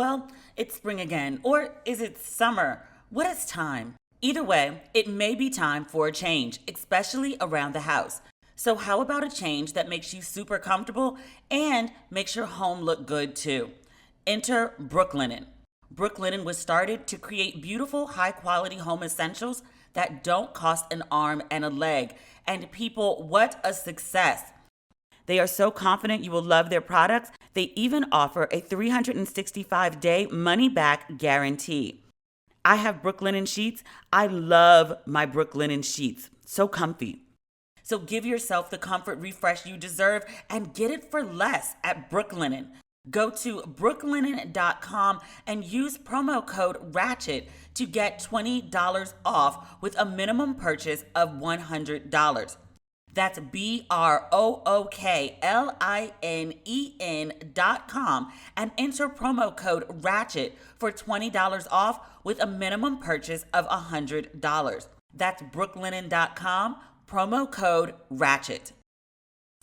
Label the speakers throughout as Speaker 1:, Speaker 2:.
Speaker 1: Well, it's spring again. Or is it summer? What is time? Either way, it may be time for a change, especially around the house. So how about a change that makes you super comfortable and makes your home look good too? Enter Brooklinen. Brooklinen was started to create beautiful, high-quality home essentials that don't cost an arm and a leg. And people, what a success! They are so confident you will love their products, they even offer a 365-day money-back guarantee. I have Brooklinen sheets. I love my Brooklinen sheets. So comfy. So give yourself the comfort refresh you deserve and get it for less at Brooklinen. Go to brooklinen.com and use promo code RATCHET to get $20 off with a minimum purchase of $100. That's BROOKLINEN.com and enter promo code RATCHET for $20 off with a minimum purchase of $100. That's brooklinen.com, promo code RATCHET.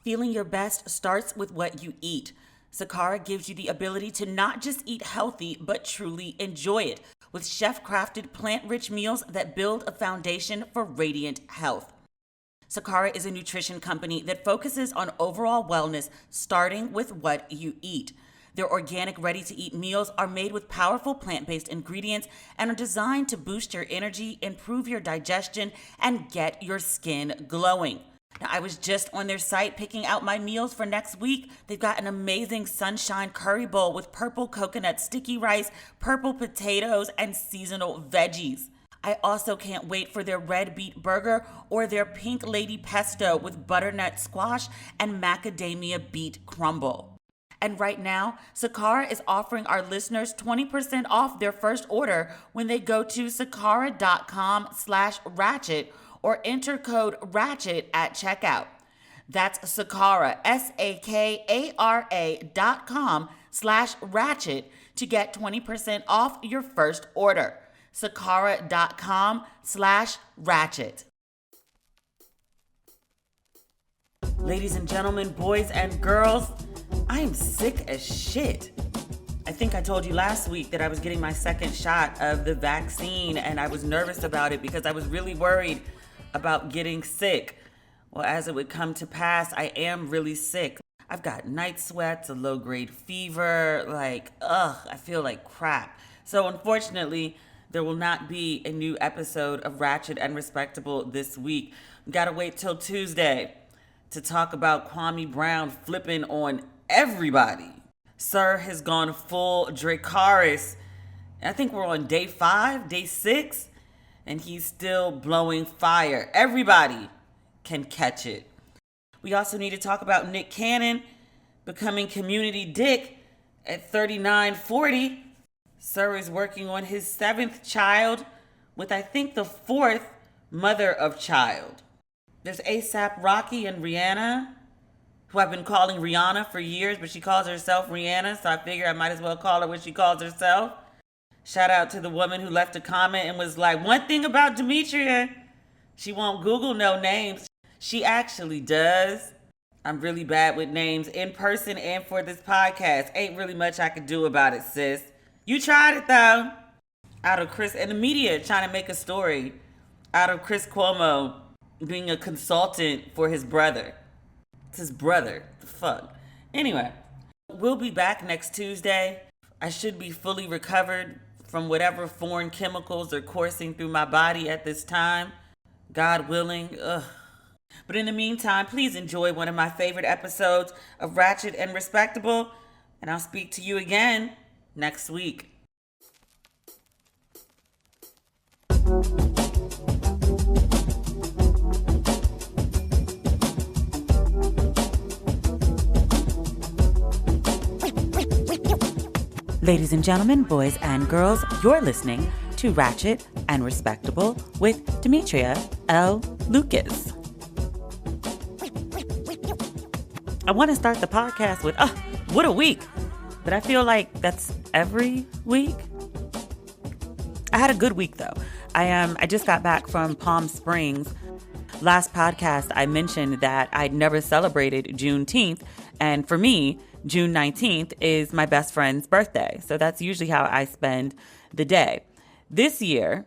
Speaker 1: Feeling your best starts with what you eat. Sakara gives you the ability to not just eat healthy, but truly enjoy it with chef-crafted plant-rich meals that build a foundation for radiant health. Sakara is a nutrition company that focuses on overall wellness, starting with what you eat. Their organic, ready-to-eat meals are made with powerful plant-based ingredients and are designed to boost your energy, improve your digestion, and get your skin glowing. Now, I was just on their site picking out my meals for next week. They've got an amazing sunshine curry bowl with purple coconut sticky rice, purple potatoes, and seasonal veggies. I also can't wait for their red beet burger or their pink lady pesto with butternut squash and macadamia beet crumble. And right now, Sakara is offering our listeners 20% off their first order when they go to sakara.com/ratchet or enter code RATCHET at checkout. That's Sakara, SAKARA.com/ratchet to get 20% off your first order. Sakara.com/ratchet. Ladies and gentlemen, boys and girls, I am sick as shit. I think I told you last week that I was getting my second shot of the vaccine and I was nervous about it because I was really worried about getting sick. Well, as it would come to pass, I am really sick. I've got night sweats, a low-grade fever, I feel like crap. So unfortunately, there will not be a new episode of Ratchet and Respectable this week. Gotta wait till Tuesday to talk about Kwame Brown flipping on everybody. Sir has gone full Dracarys. I think we're on day 5, day 6, and he's still blowing fire. Everybody can catch it. We also need to talk about Nick Cannon becoming community dick at 39-40. Sir is working on his 7th child with, I think, the 4th mother of child. There's ASAP Rocky and Rihanna, who I've been calling Rihanna for years, but she calls herself Rihanna, so I figure I might as well call her what she calls herself. Shout out to the woman who left a comment and was like, one thing about Demetria, she won't Google no names. She actually does. I'm really bad with names in person and for this podcast. Ain't really much I could do about it, sis. You tried it though. Out of Chris and the media trying to make a story out of Chris Cuomo being a consultant for his brother. It's his brother. The fuck. Anyway, we'll be back next Tuesday. I should be fully recovered from whatever foreign chemicals are coursing through my body at this time. God willing. Ugh. But in the meantime, please enjoy one of my favorite episodes of Ratchet and Respectable, and I'll speak to you again next week. Ladies and gentlemen, boys and girls, you're listening to Ratchet and Respectable with Demetria L. Lucas. I want to start the podcast with, what a week. But I feel like that's every week. I had a good week though. I just got back from Palm Springs. Last podcast, I mentioned that I'd never celebrated Juneteenth. And for me, June 19th is my best friend's birthday. So that's usually how I spend the day. This year,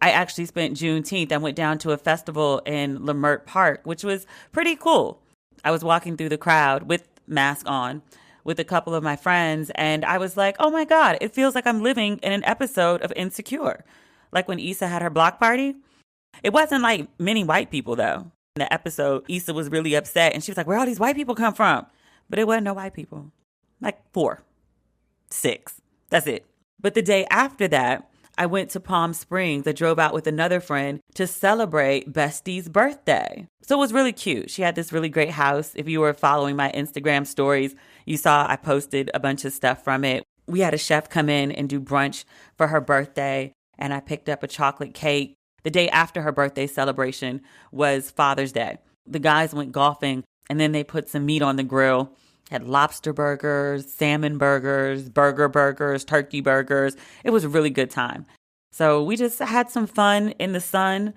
Speaker 1: I actually spent Juneteenth. I went down to a festival in Lemert Park, which was pretty cool. I was walking through the crowd with mask on with a couple of my friends, and I was like, oh my God, it feels like I'm living in an episode of Insecure. Like when Issa had her block party. It wasn't like many white people, though. In the episode, Issa was really upset, and she was like, where all these white people come from? But it wasn't no white people. Like 4, 6. That's it. But the day after that, I went to Palm Springs. I drove out with another friend to celebrate Bestie's birthday. So it was really cute. She had this really great house. If you were following my Instagram stories, you saw I posted a bunch of stuff from it. We had a chef come in and do brunch for her birthday, and I picked up a chocolate cake. The day after her birthday celebration was Father's Day. The guys went golfing, and then they put some meat on the grill. Had lobster burgers, salmon burgers, burgers, turkey burgers. It was a really good time. So we just had some fun in the sun.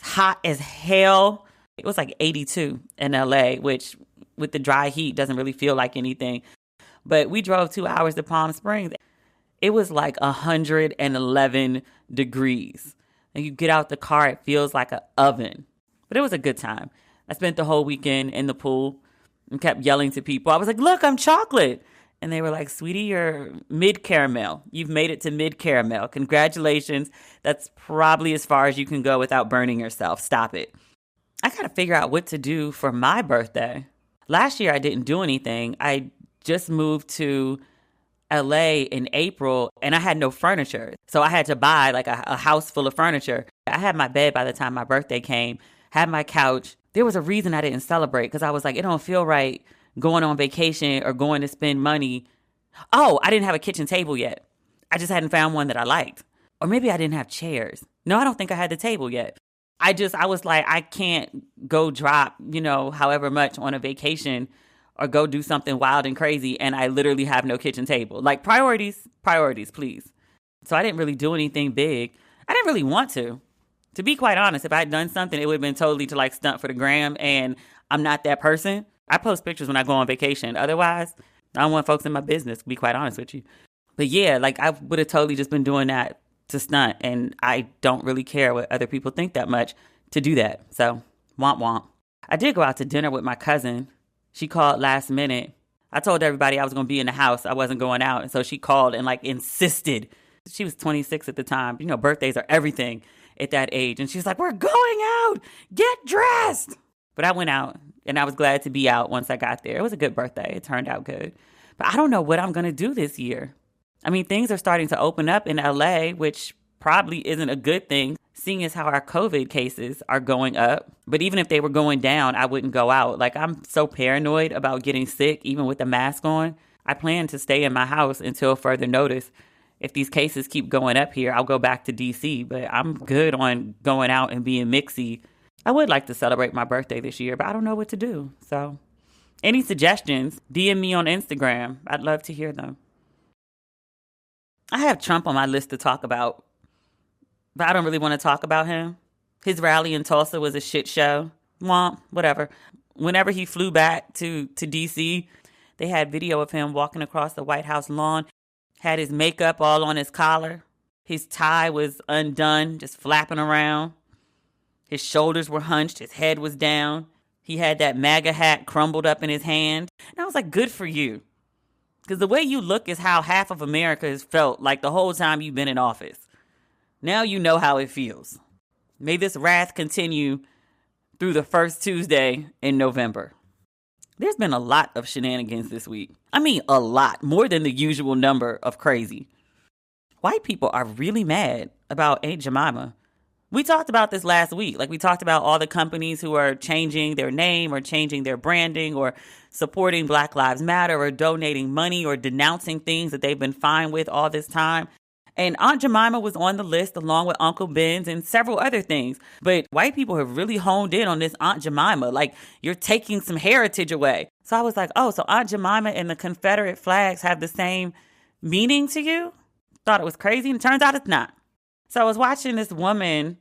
Speaker 1: Hot as hell. It was like 82 in LA, which with the dry heat doesn't really feel like anything. But we drove 2 hours to Palm Springs. It was like 111 degrees. And you get out the car, it feels like an oven. But it was a good time. I spent the whole weekend in the pool and kept yelling to people. I was like, look, I'm chocolate. And they were like, sweetie, you're mid-caramel. You've made it to mid-caramel. Congratulations. That's probably as far as you can go without burning yourself. Stop it. I got to figure out what to do for my birthday. Last year, I didn't do anything. I just moved to LA in April and I had no furniture. So I had to buy like a house full of furniture. I had my bed by the time my birthday came, had my couch. There was a reason I didn't celebrate because I was like, it don't feel right going on vacation or going to spend money. Oh, I didn't have a kitchen table yet. I just hadn't found one that I liked. Or maybe I didn't have chairs. No, I don't think I had the table yet. I was like, I can't go drop, however much on a vacation or go do something wild and crazy. And I literally have no kitchen table. Like priorities, please. So I didn't really do anything big. I didn't really want to. To be quite honest, if I had done something, it would have been totally to like stunt for the gram. And I'm not that person. I post pictures when I go on vacation. Otherwise, I don't want folks in my business, to be quite honest with you. But yeah, like I would have totally just been doing that to stunt. And I don't really care what other people think that much to do that. So, womp womp. I did go out to dinner with my cousin. She called last minute. I told everybody I was going to be in the house. I wasn't going out. And so she called and like insisted. She was 26 at the time. Birthdays are everything at that age. And she's like, we're going out. Get dressed. But I went out and I was glad to be out once I got there. It was a good birthday. It turned out good. But I don't know what I'm going to do this year. I mean, things are starting to open up in LA, which probably isn't a good thing, seeing as how our COVID cases are going up. But even if they were going down, I wouldn't go out. Like, I'm so paranoid about getting sick, even with the mask on. I plan to stay in my house until further notice. If these cases keep going up here, I'll go back to DC. But I'm good on going out and being mixy. I would like to celebrate my birthday this year, but I don't know what to do. So, any suggestions, DM me on Instagram. I'd love to hear them. I have Trump on my list to talk about, but I don't really want to talk about him. His rally in Tulsa was a shit show. Womp, whatever. Whenever he flew back to DC, they had video of him walking across the White House lawn, had his makeup all on his collar. His tie was undone, just flapping around. His shoulders were hunched. His head was down. He had that MAGA hat crumbled up in his hand. And I was like, good for you. Because the way you look is how half of America has felt like the whole time you've been in office. Now you know how it feels. May this wrath continue through the first Tuesday in November. There's been a lot of shenanigans this week. I mean, a lot. More than the usual number of crazy. White people are really mad about Aunt Jemima. We talked about this last week. Like, we talked about all the companies who are changing their name or changing their branding or supporting Black Lives Matter or donating money or denouncing things that they've been fine with all this time. And Aunt Jemima was on the list along with Uncle Ben's and several other things. But white people have really honed in on this Aunt Jemima. Like, you're taking some heritage away. So I was like, oh, so Aunt Jemima and the Confederate flags have the same meaning to you? Thought it was crazy, and it turns out it's not. So I was watching this woman,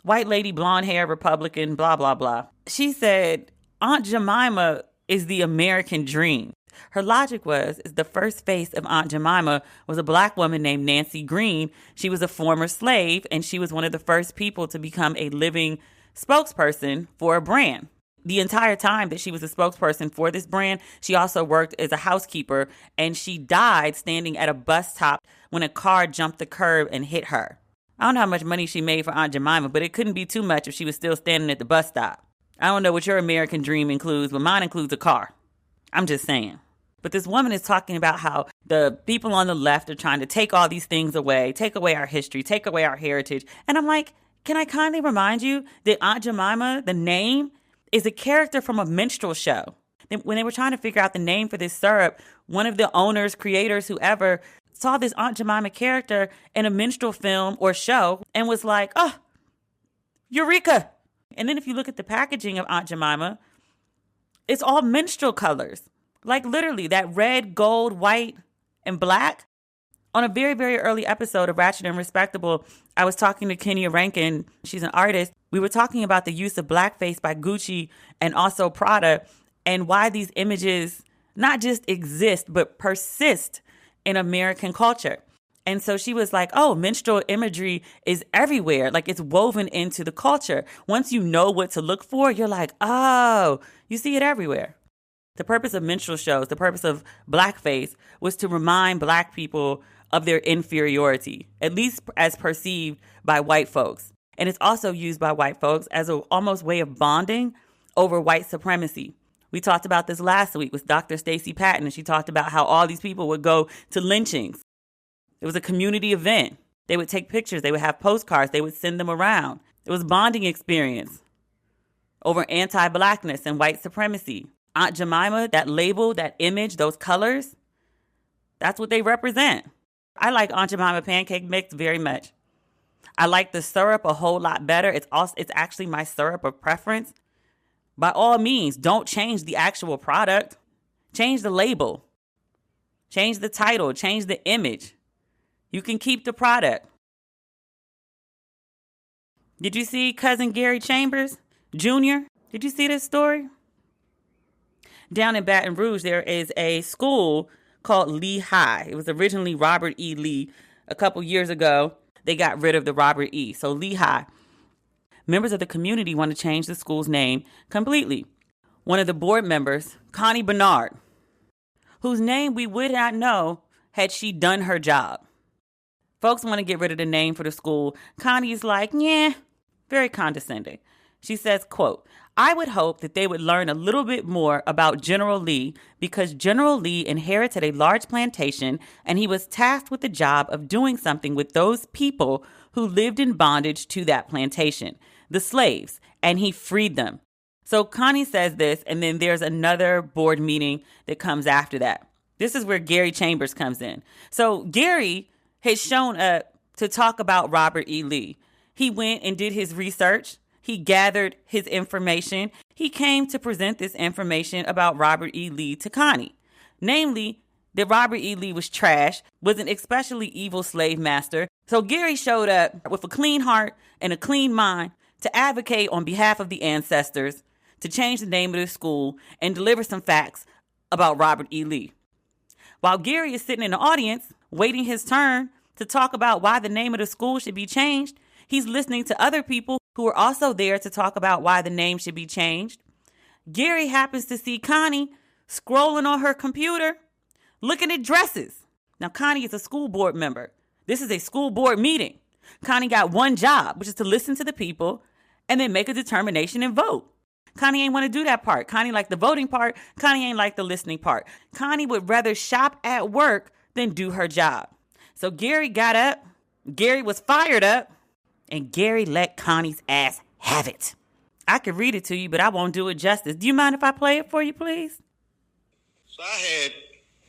Speaker 1: white lady, blonde hair, Republican, blah, blah, blah. She said, Aunt Jemima is the American dream. Her logic was, is the first face of Aunt Jemima was a black woman named Nancy Green. She was a former slave, and she was one of the first people to become a living spokesperson for a brand. The entire time that she was a spokesperson for this brand, she also worked as a housekeeper, and she died standing at a bus stop when a car jumped the curb and hit her. I don't know how much money she made for Aunt Jemima, but it couldn't be too much if she was still standing at the bus stop. I don't know what your American dream includes, but mine includes a car. I'm just saying. But this woman is talking about how the people on the left are trying to take all these things away, take away our history, take away our heritage. And I'm like, can I kindly remind you that Aunt Jemima, the name, is a character from a minstrel show. When they were trying to figure out the name for this syrup, one of the owners, creators, whoever, saw this Aunt Jemima character in a minstrel film or show and was like, oh, Eureka. And then if you look at the packaging of Aunt Jemima, it's all minstrel colors. Like literally that red, gold, white, and black. On a very, very early episode of Ratchet and Respectable, I was talking to Kenya Rankin. She's an artist. We were talking about the use of blackface by Gucci and also Prada and why these images not just exist, but persist in American culture. And so she was like, oh, minstrel imagery is everywhere. Like it's woven into the culture. Once you know what to look for, you're like, oh, you see it everywhere. The purpose of minstrel shows, the purpose of blackface was to remind black people of their inferiority, at least as perceived by white folks. And it's also used by white folks as an almost way of bonding over white supremacy. We talked about this last week with Dr. Stacey Patton, and she talked about how all these people would go to lynchings. It was a community event. They would take pictures. They would have postcards. They would send them around. It was a bonding experience over anti-blackness and white supremacy. Aunt Jemima, that label, that image, those colors, that's what they represent. I like Aunt Jemima pancake mix very much. I like the syrup a whole lot better. It's actually my syrup of preference. By all means, don't change the actual product. Change the label. Change the title. Change the image. You can keep the product. Did you see cousin Gary Chambers Jr.? Did you see this story? Down in Baton Rouge, there is a school called Lee High. It was originally Robert E. Lee. A couple years ago, they got rid of the Robert E. So Lee High. Members of the community want to change the school's name completely. One of the board members, Connie Bernard, whose name we would not know had she done her job. Folks want to get rid of the name for the school. Connie's like, yeah, very condescending. She says, quote, I would hope that they would learn a little bit more about General Lee because General Lee inherited a large plantation and he was tasked with the job of doing something with those people who lived in bondage to that plantation, the slaves, and he freed them. So Connie says this, and then there's another board meeting that comes after that. This is where Gary Chambers comes in. So Gary has shown up to talk about Robert E. Lee. He went and did his research. He gathered his information. He came to present this information about Robert E. Lee to Connie. Namely, that Robert E. Lee was trash, was an especially evil slave master. So Gary showed up with a clean heart and a clean mind to advocate on behalf of the ancestors, to change the name of the school, and deliver some facts about Robert E. Lee. While Gary is sitting in the audience, waiting his turn to talk about why the name of the school should be changed, he's listening to other people who are also there to talk about why the name should be changed. Gary happens to see Connie scrolling on her computer, looking at dresses. Now, Connie is a school board member. This is a school board meeting. Connie got one job, which is to listen to the people and then make a determination and vote. Connie ain't want to do that part. Connie liked the voting part. Connie ain't like the listening part. Connie would rather shop at work than do her job. So Gary got up. Gary was fired up. And Gary let Connie's ass have it. I could read it to you, but I won't do it justice. Do you mind if I play it for you, please?
Speaker 2: So I had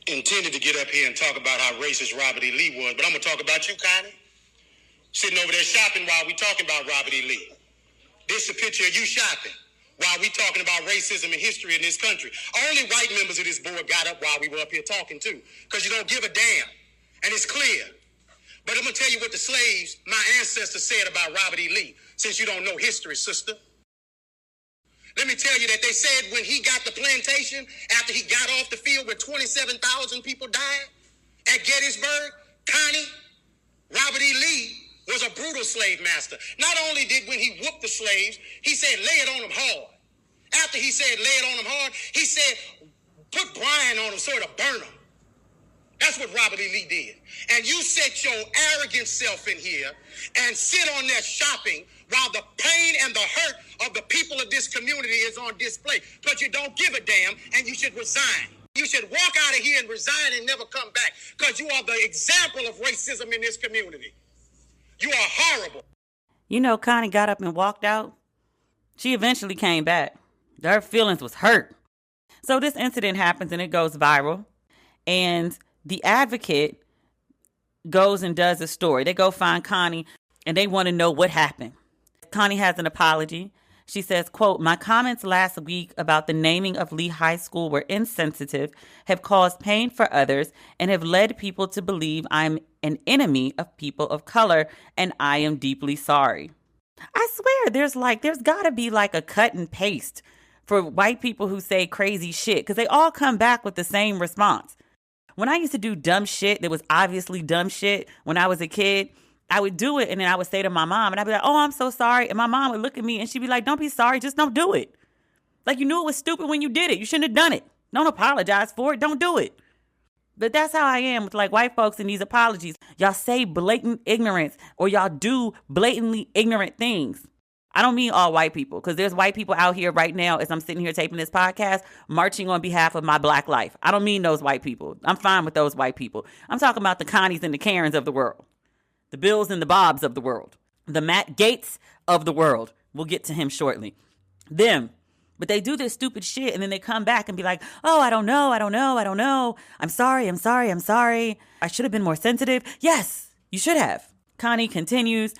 Speaker 2: intended to get up here and talk about how racist Robert E. Lee was, but I'm going to talk about you, Connie. Sitting over there shopping while we talking about Robert E. Lee. This is a picture of you shopping while we talking about racism and history in this country. Only white members of this board got up while we were up here talking, too, because you don't give a damn. And it's clear. But I'm going to tell you what the slaves, my ancestors, said about Robert E. Lee, since you don't know history, sister. Let me tell you that they said when he got the plantation, after he got off the field where 27,000 people died at Gettysburg, Connie, Robert E. Lee was a brutal slave master. Not only did when he whooped the slaves, he said, lay it on them hard. After he said, lay it on them hard, he said, put brine on them so it'll burn them. That's what Robert E. Lee did. And you set your arrogant self in here and sit on there shopping while the pain and the hurt of the people of this community is on display. Because you don't give a damn and you should resign. You should walk out of here and resign and never come back because you are the example of racism in this community. You are horrible.
Speaker 1: You know, Connie got up and walked out. She eventually came back. Her feelings was hurt. So this incident happens and it goes viral. And the Advocate goes and does a story. They go find Connie and they want to know what happened. Connie has an apology. She says, quote, my comments last week about the naming of Lee High School were insensitive, have caused pain for others, and have led people to believe I'm an enemy of people of color, and I am deeply sorry. I swear there's got to be like a cut and paste for white people who say crazy shit, because they all come back with the same response. When I used to do dumb shit that was obviously dumb shit when I was a kid, I would do it and then I would say to my mom and I'd be like, oh, I'm so sorry. And my mom would look at me and she'd be like, don't be sorry. Just don't do it. Like you knew it was stupid when you did it. You shouldn't have done it. Don't apologize for it. Don't do it. But that's how I am with like white folks in these apologies. Y'all say blatant ignorance or y'all do blatantly ignorant things. I don't mean all white people because there's white people out here right now as I'm sitting here taping this podcast marching on behalf of my black life. I don't mean those white people. I'm fine with those white people. I'm talking about the Connies and the Karens of the world. The Bills and the Bobs of the world. The Matt Gates of the world. We'll get to him shortly. Them. But they do this stupid shit and then they come back and be like, oh, I don't know. I'm sorry. I should have been more sensitive. Yes, you should have. Connie continues,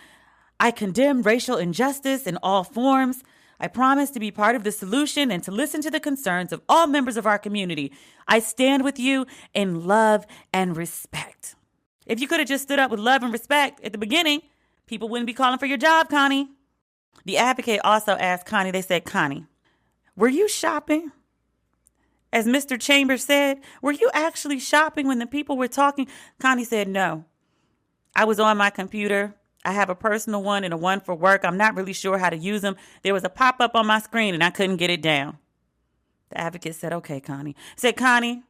Speaker 1: I condemn racial injustice in all forms. I promise to be part of the solution and to listen to the concerns of all members of our community. I stand with you in love and respect. If you could have just stood up with love and respect at the beginning, people wouldn't be calling for your job, Connie. The Advocate also asked Connie, they said, Connie, were you shopping? As Mr. Chambers said, were you actually shopping when the people were talking? Connie said, no. I was on my computer. I have a personal one and a one for work. I'm not really sure how to use them. There was a pop-up on my screen and I couldn't get it down. The Advocate said, okay, Connie. Said, Connie,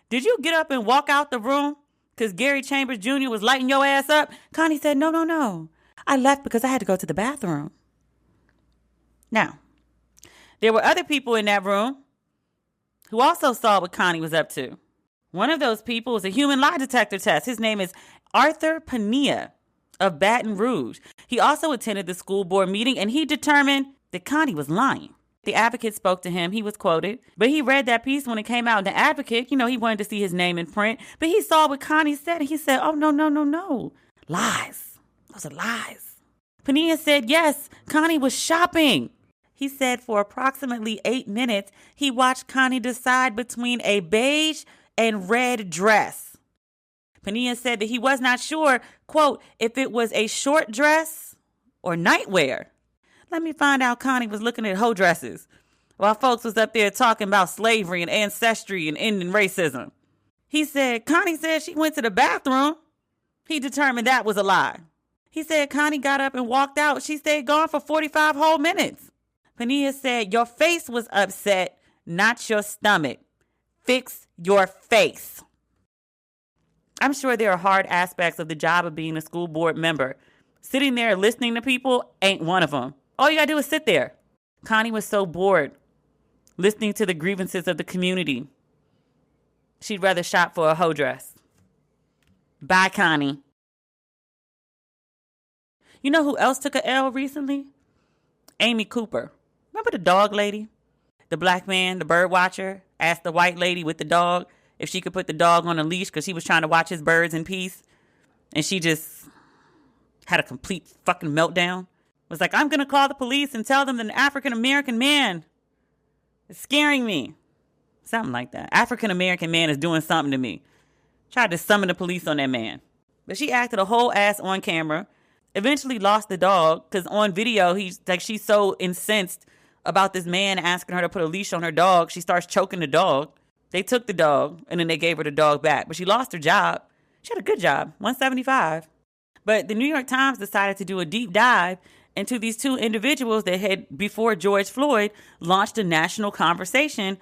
Speaker 1: did you get up and walk out the room because Gary Chambers Jr. was lighting your ass up? Connie said, no. I left because I had to go to the bathroom. Now, there were other people in that room who also saw what Connie was up to. One of those people was a human lie detector test. His name is Arthur Pania of Baton Rouge. He also attended the school board meeting and he determined that Connie was lying. The Advocate spoke to him. He was quoted, but he read that piece when it came out in the Advocate. You know, he wanted to see his name in print, but he saw what Connie said and he said, oh, no. Lies. Those are lies. Pania said, yes, Connie was shopping. He said for approximately 8 minutes, he watched Connie decide between a beige and red dress. Pania said that he was not sure, quote, if it was a short dress or nightwear. Let me find out Connie was looking at hoe dresses while folks was up there talking about slavery and ancestry and ending racism. He said, Connie said she went to the bathroom. He determined that was a lie. He said Connie got up and walked out. She stayed gone for 45 whole minutes. Pania said, your face was upset, not your stomach. Fix your face. I'm sure there are hard aspects of the job of being a school board member. Sitting there listening to people ain't one of them. All you gotta do is sit there. Connie was so bored listening to the grievances of the community. She'd rather shop for a hoe dress. Bye, Connie. You know who else took a L recently? Amy Cooper. Remember the dog lady? The black man, the bird watcher, asked the white lady with the dog if she could put the dog on a leash because she was trying to watch his birds in peace. And she just had a complete fucking meltdown. Was like, I'm going to call the police and tell them that an African-American man is scaring me. Something like that. African-American man is doing something to me. Tried to summon the police on that man. But she acted a whole ass on camera. Eventually lost the dog because on video, she's so incensed about this man asking her to put a leash on her dog. She starts choking the dog. They took the dog, and then they gave her the dog back. But she lost her job. She had a good job, $175. But the New York Times decided to do a deep dive into these two individuals that had, before George Floyd, launched a national conversation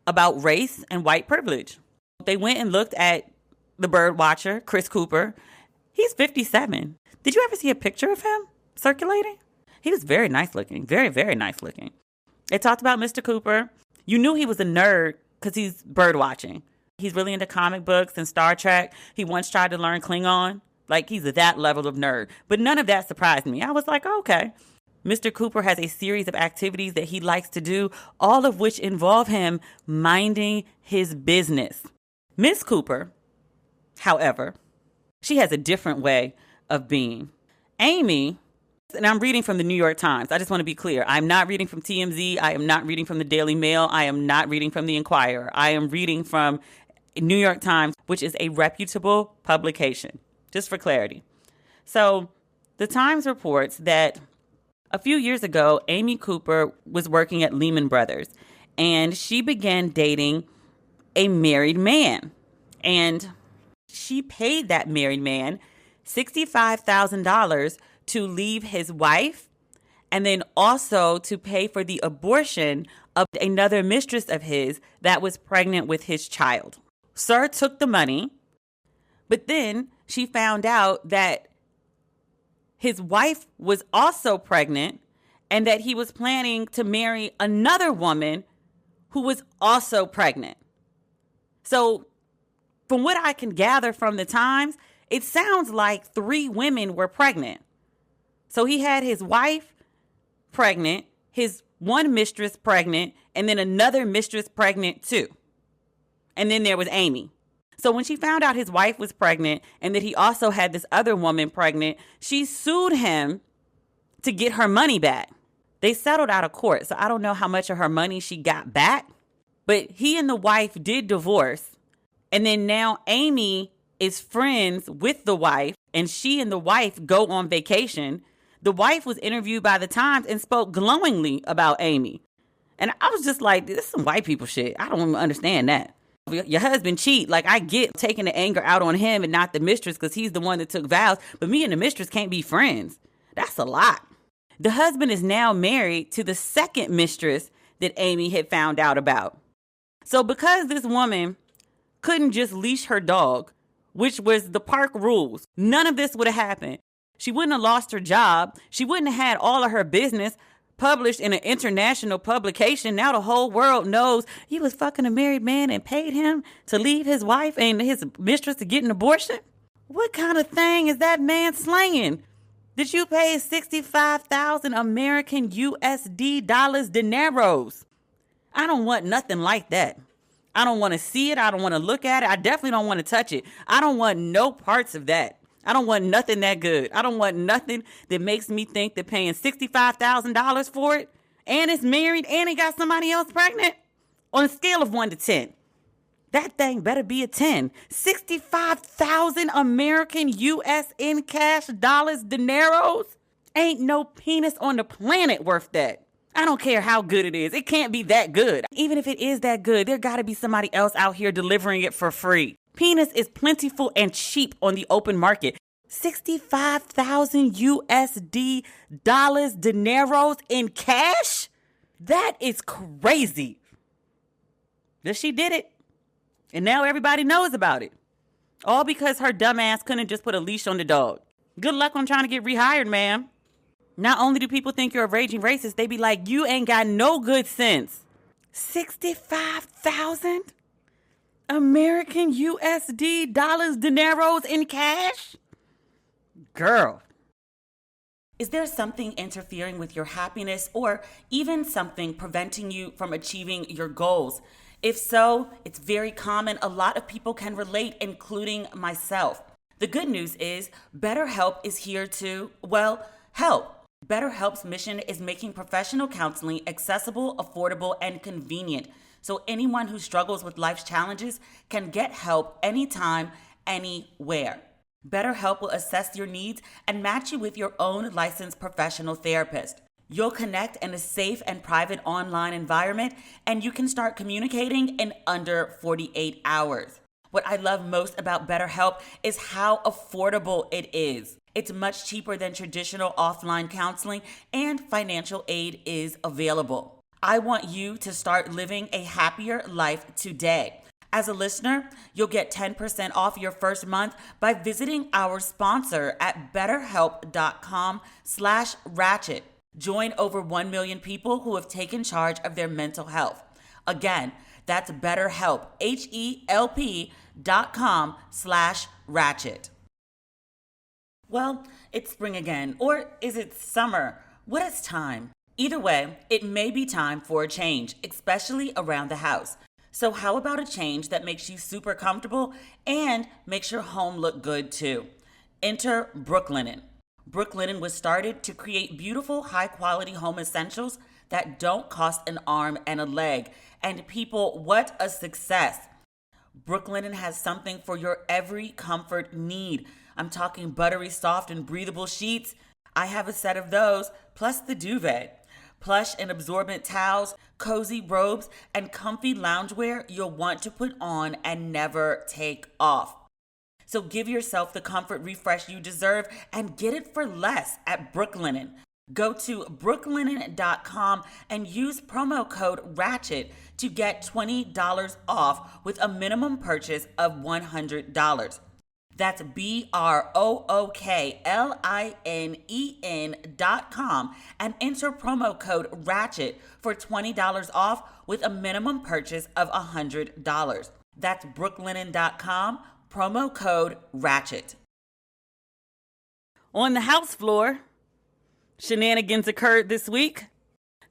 Speaker 1: about race and white privilege. They went and looked at the bird watcher, Chris Cooper. He's 57. Did you ever see a picture of him circulating? He was very nice looking, very, very nice looking. They talked about Mr. Cooper. You knew he was a nerd because he's bird watching. He's really into comic books and Star Trek. He once tried to learn Klingon. Like, he's at that level of nerd. But none of that surprised me. I was like, okay. Mr. Cooper has a series of activities that he likes to do, all of which involve him minding his business. Miss Cooper, however, she has a different way of being. Amy, and I'm reading from the New York Times. I just want to be clear. I'm not reading from TMZ. I am not reading from the Daily Mail. I am not reading from the Inquirer. I am reading from New York Times, which is a reputable publication, just for clarity. So the Times reports that a few years ago, Amy Cooper was working at Lehman Brothers, and she began dating a married man. And she paid that married man $65,000 to leave his wife, and then also to pay for the abortion of another mistress of his that was pregnant with his child. Sir took the money, but then she found out that his wife was also pregnant and that he was planning to marry another woman who was also pregnant. So from what I can gather from the Times, it sounds like 3 women were pregnant. So he had his wife pregnant, his one mistress pregnant, and then another mistress pregnant too. And then there was Amy. So when she found out his wife was pregnant and that he also had this other woman pregnant, she sued him to get her money back. They settled out of court, so I don't know how much of her money she got back. But he and the wife did divorce. And then now Amy is friends with the wife, and she and the wife go on vacation. The wife was interviewed by the Times and spoke glowingly about Amy. And I was just like, this is some white people shit. I don't even understand that. Your husband cheat. Like, I get taking the anger out on him and not the mistress because he's the one that took vows. But me and the mistress can't be friends. That's a lot. The husband is now married to the second mistress that Amy had found out about. So because this woman couldn't just leash her dog, which was the park rules, none of this would have happened. She wouldn't have lost her job. She wouldn't have had all of her business published in an international publication. Now the whole world knows he was fucking a married man and paid him to leave his wife and his mistress to get an abortion. What kind of thing is that man slanging? Did you pay 65,000 American USD dollars dineros? I don't want nothing like that. I don't want to see it. I don't want to look at it. I definitely don't want to touch it. I don't want no parts of that. I don't want nothing that good. I don't want nothing that makes me think that paying $65,000 for it, and it's married, and he got somebody else pregnant, on a scale of 1 to 10. That thing better be a 10. 65,000 American US in cash dollars dineros? Ain't no penis on the planet worth that. I don't care how good it is. It can't be that good. Even if it is that good, there got to be somebody else out here delivering it for free. Penis is plentiful and cheap on the open market. 65,000 USD dollars dineros in cash? That is crazy. But she did it. And now everybody knows about it. All because her dumb ass couldn't just put a leash on the dog. Good luck on trying to get rehired, ma'am. Not only do people think you're a raging racist, they be like, you ain't got no good sense. 65,000 American USD dollars dineros in cash? Girl. Is there something interfering with your happiness or even something preventing you from achieving your goals? If so, it's very common. A lot of people can relate, including myself. The good news is BetterHelp is here to, well, help. BetterHelp's mission is making professional counseling accessible, affordable, and convenient, so anyone who struggles with life's challenges can get help anytime, anywhere. BetterHelp will assess your needs and match you with your own licensed professional therapist. You'll connect in a safe and private online environment, and you can start communicating in under 48 hours. What I love most about BetterHelp is how affordable it is. It's much cheaper than traditional offline counseling, and financial aid is available. I want you to start living a happier life today. As a listener, you'll get 10% off your first month by visiting our sponsor at betterhelp.com/ratchet. Join over 1 million people who have taken charge of their mental health. Again, that's BetterHelp, HELP.com/ratchet. Well, it's spring again, or is it summer? What is time? Either way, it may be time for a change, especially around the house. So how about a change that makes you super comfortable and makes your home look good too? Enter Brooklinen. Brooklinen was started to create beautiful, high-quality home essentials that don't cost an arm and a leg. And people, what a success! Brooklinen has something for your every comfort need. I'm talking buttery soft and breathable sheets. I have a set of those, plus the duvet. Plush and absorbent towels, cozy robes, and comfy loungewear you'll want to put on and never take off. So give yourself the comfort refresh you deserve and get it for less at Brooklinen. Go to brooklinen.com and use promo code RATCHET to get $20 off with a minimum purchase of $100. That's BROOKLINEN.com and enter promo code RATCHET for $20 off with a minimum purchase of $100. That's brooklinen.com, promo code RATCHET. On the House floor, shenanigans occurred this week.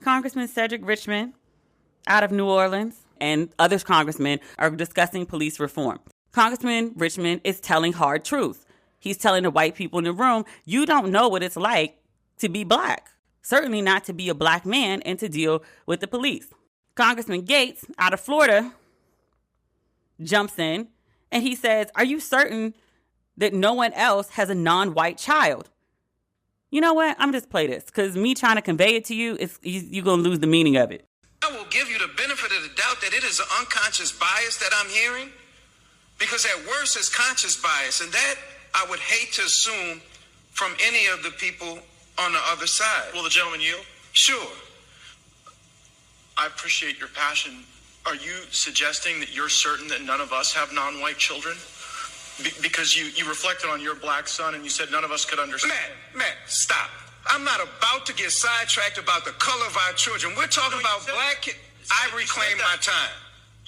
Speaker 1: Congressman Cedric Richmond out of New Orleans and other congressmen are discussing police reform. Congressman Richmond is telling hard truth. He's telling the white people in the room, you don't know what it's like to be black. Certainly not to be a black man and to deal with the police. Congressman Gates out of Florida jumps in and he says, are you certain that no one else has a non-white child? You know what? I'm just play this because me trying to convey it to you, you're going to lose the meaning of it.
Speaker 3: I will give you the benefit of the doubt that it is an unconscious bias that I'm hearing. Because at worst, it's conscious bias, and that I would hate to assume from any of the people on the other side.
Speaker 4: Will the gentleman yield?
Speaker 3: Sure.
Speaker 4: I appreciate your passion. Are you suggesting that you're certain that none of us have non-white children? Because you reflected on your black son and you said none of us could understand.
Speaker 3: Matt, stop. I'm not about to get sidetracked about the color of our children. We're talking about black kids. I reclaimed my time.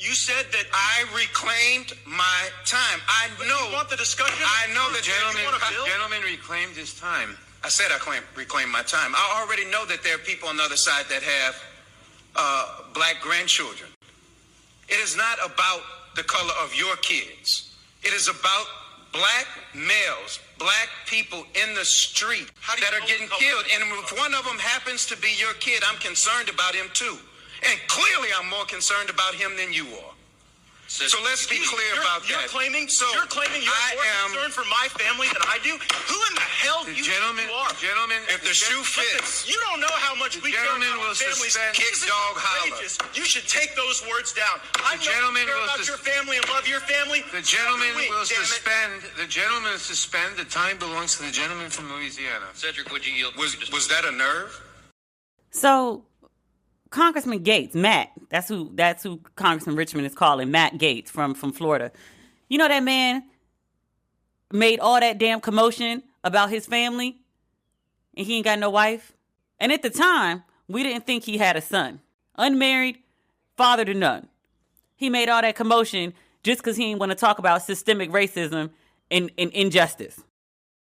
Speaker 4: You said that
Speaker 3: I reclaimed my time. I know.
Speaker 4: You want the discussion?
Speaker 3: I know that
Speaker 5: Gentleman reclaimed his time.
Speaker 3: I said I reclaimed my time. I already know that there are people on the other side that have black grandchildren. It is not about the color of your kids. It is about black males, black people in the street that are getting killed. And if one of them happens to be your kid, I'm concerned about him too. And clearly I'm more concerned about him than you are. So let's be clear about that.
Speaker 4: You're claiming you're more concerned for my family than I do? Who in the hell do you think you are?
Speaker 5: Gentlemen,
Speaker 3: if the shoe fits.
Speaker 4: You don't know how much we care about families.
Speaker 3: Kick dog holler.
Speaker 4: You should take those words down. I know you care about your family and love your family.
Speaker 5: The gentleman will suspend. The gentleman will suspend. The time belongs to the gentleman from Louisiana.
Speaker 4: Cedric, would you yield?
Speaker 3: Was that a nerve?
Speaker 1: So Congressman Gates, Matt, that's who Congressman Richmond is calling, Matt Gates from Florida. You know that man made all that damn commotion about his family and he ain't got no wife? And at the time, we didn't think he had a son. Unmarried, father to none. He made all that commotion just because he didn't want to talk about systemic racism and injustice.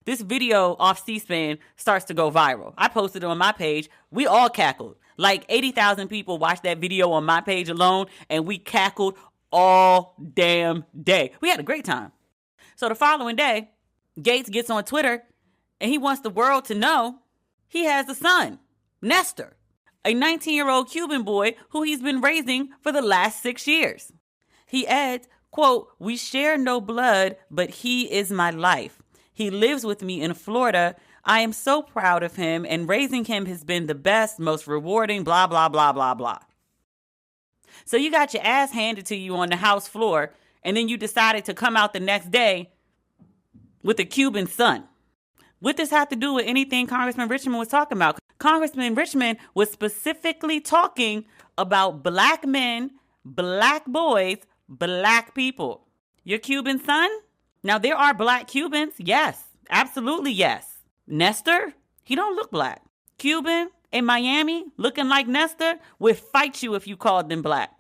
Speaker 1: This video off C-SPAN starts to go viral. I posted it on my page. We all cackled. Like 80,000 people watched that video on my page alone, and we cackled all damn day. We had a great time. So the following day, Gates gets on Twitter, and he wants the world to know he has a son, Nestor, a 19-year-old Cuban boy who he's been raising for the last 6 years. He adds, quote, "We share no blood, but he is my life. He lives with me in Florida. I am so proud of him, and raising him has been the best, most rewarding, blah, blah, blah, blah, blah. So you got your ass handed to you on the House floor, and then you decided to come out the next day with a Cuban son. What does have to do with anything Congressman Richmond was talking about? Congressman Richmond was specifically talking about black men, black boys, black people. Your Cuban son? Now, there are black Cubans. Yes, absolutely yes. Nestor? He don't look black. Cuban in Miami looking like Nestor would fight you if you called them black.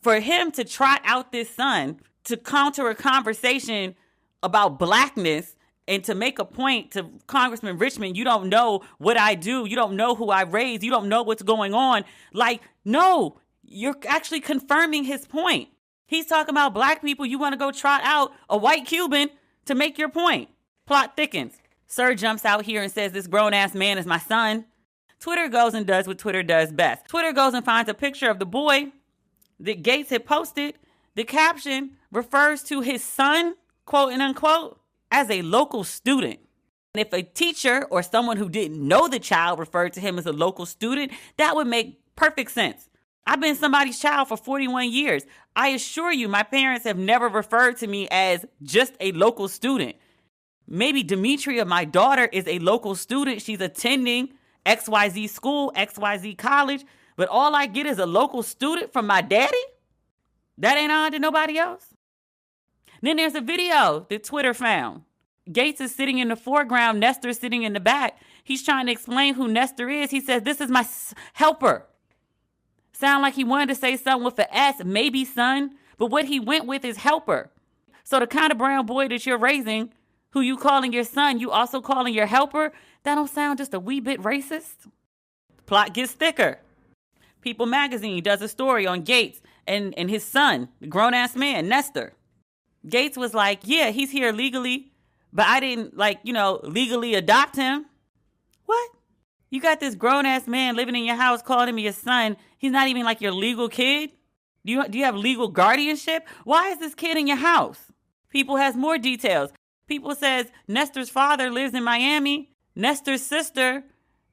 Speaker 1: For him to trot out this son to counter a conversation about blackness and to make a point to Congressman Richmond, you don't know what I do. You don't know who I raise. You don't know what's going on. Like, no, you're actually confirming his point. He's talking about black people. You want to go trot out a white Cuban to make your point. Plot thickens. Sir jumps out here and says this grown-ass man is my son. Twitter goes and does what Twitter does best. Twitter goes and finds a picture of the boy that Gates had posted. The caption refers to his son, quote and unquote, as a local student. And if a teacher or someone who didn't know the child referred to him as a local student, that would make perfect sense. I've been somebody's child for 41 years. I assure you, my parents have never referred to me as just a local student. Maybe Demetria, my daughter, is a local student. She's attending XYZ school, XYZ college, but all I get is a local student from my daddy? That ain't on to nobody else? Then there's a video that Twitter found. Gates is sitting in the foreground, Nestor is sitting in the back. He's trying to explain who Nestor is. He says, this is my helper. Sound like he wanted to say something with an S, maybe son, but what he went with is helper. So the kind of brown boy that you're raising, who you calling your son, you also calling your helper, that don't sound just a wee bit racist? Plot gets thicker. People Magazine does a story on Gates and his son, the grown-ass man, Nestor. Gates was like, yeah, he's here legally, but I didn't, legally adopt him. What? You got this grown-ass man living in your house calling him your son. He's not even like your legal kid? Do you have legal guardianship? Why is this kid in your house? People has more details. People says Nestor's father lives in Miami. Nestor's sister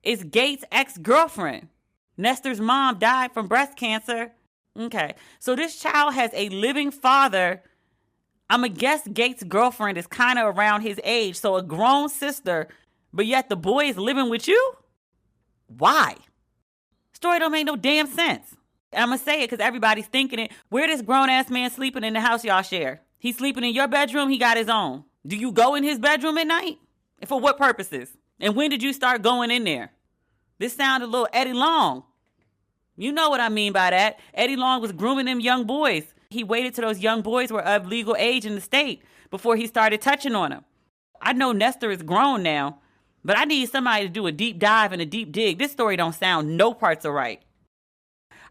Speaker 1: is Gates' ex-girlfriend. Nestor's mom died from breast cancer. Okay, so this child has a living father. I'm going to guess Gates' girlfriend is kind of around his age, so a grown sister, but yet the boy is living with you? Why? Story don't make no damn sense. And I'm going to say it because everybody's thinking it. Where this grown-ass man sleeping in the house y'all share? He's sleeping in your bedroom, he got his own. Do you go in his bedroom at night? And for what purposes? And when did you start going in there? This sounded a little Eddie Long. You know what I mean by that. Eddie Long was grooming them young boys. He waited till those young boys were of legal age in the state before he started touching on them. I know Nestor is grown now, but I need somebody to do a deep dive and a deep dig. This story don't sound no parts are right.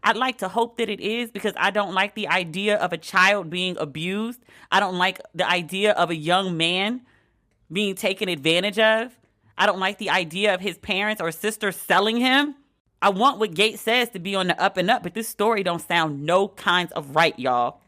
Speaker 1: I'd like to hope that it is because I don't like the idea of a child being abused. I don't like the idea of a young man being taken advantage of. I don't like the idea of his parents or sister selling him. I want what Gates says to be on the up and up, but this story don't sound no kinds of right, y'all.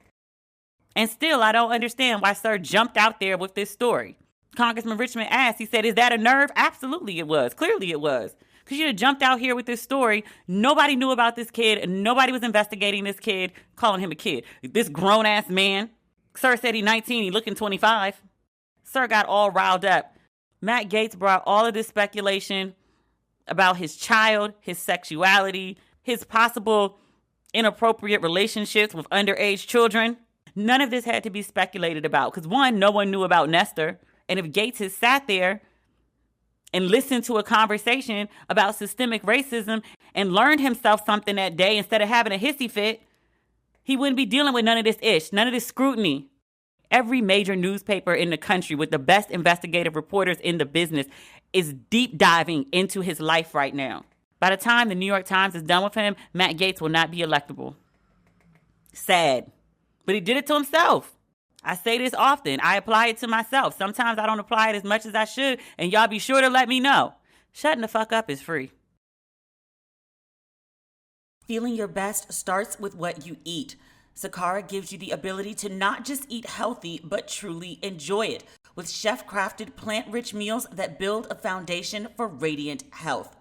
Speaker 1: And still, I don't understand why Sir jumped out there with this story. Congressman Richmond asked, he said, is that a nerve? Absolutely it was. Clearly it was. Because you jumped out here with this story. Nobody knew about this kid. And nobody was investigating this kid, calling him a kid. This grown-ass man. Sir said he's 19, he looking 25. Sir got all riled up. Matt Gaetz brought all of this speculation about his child, his sexuality, his possible inappropriate relationships with underage children. None of this had to be speculated about because, one, no one knew about Nestor. And if Gaetz had sat there and listened to a conversation about systemic racism and learned himself something that day instead of having a hissy fit, he wouldn't be dealing with none of this ish, none of this scrutiny. Every major newspaper in the country with the best investigative reporters in the business is deep diving into his life right now. By the time the New York Times is done with him, Matt Gaetz will not be electable. Sad. But he did it to himself. I say this often. I apply it to myself. Sometimes I don't apply it as much as I should, and y'all be sure to let me know. Shutting the fuck up is free.
Speaker 6: Feeling your best starts with what you eat. Sakara gives you the ability to not just eat healthy, but truly enjoy it. with chef-crafted plant-rich meals that build a foundation for radiant health.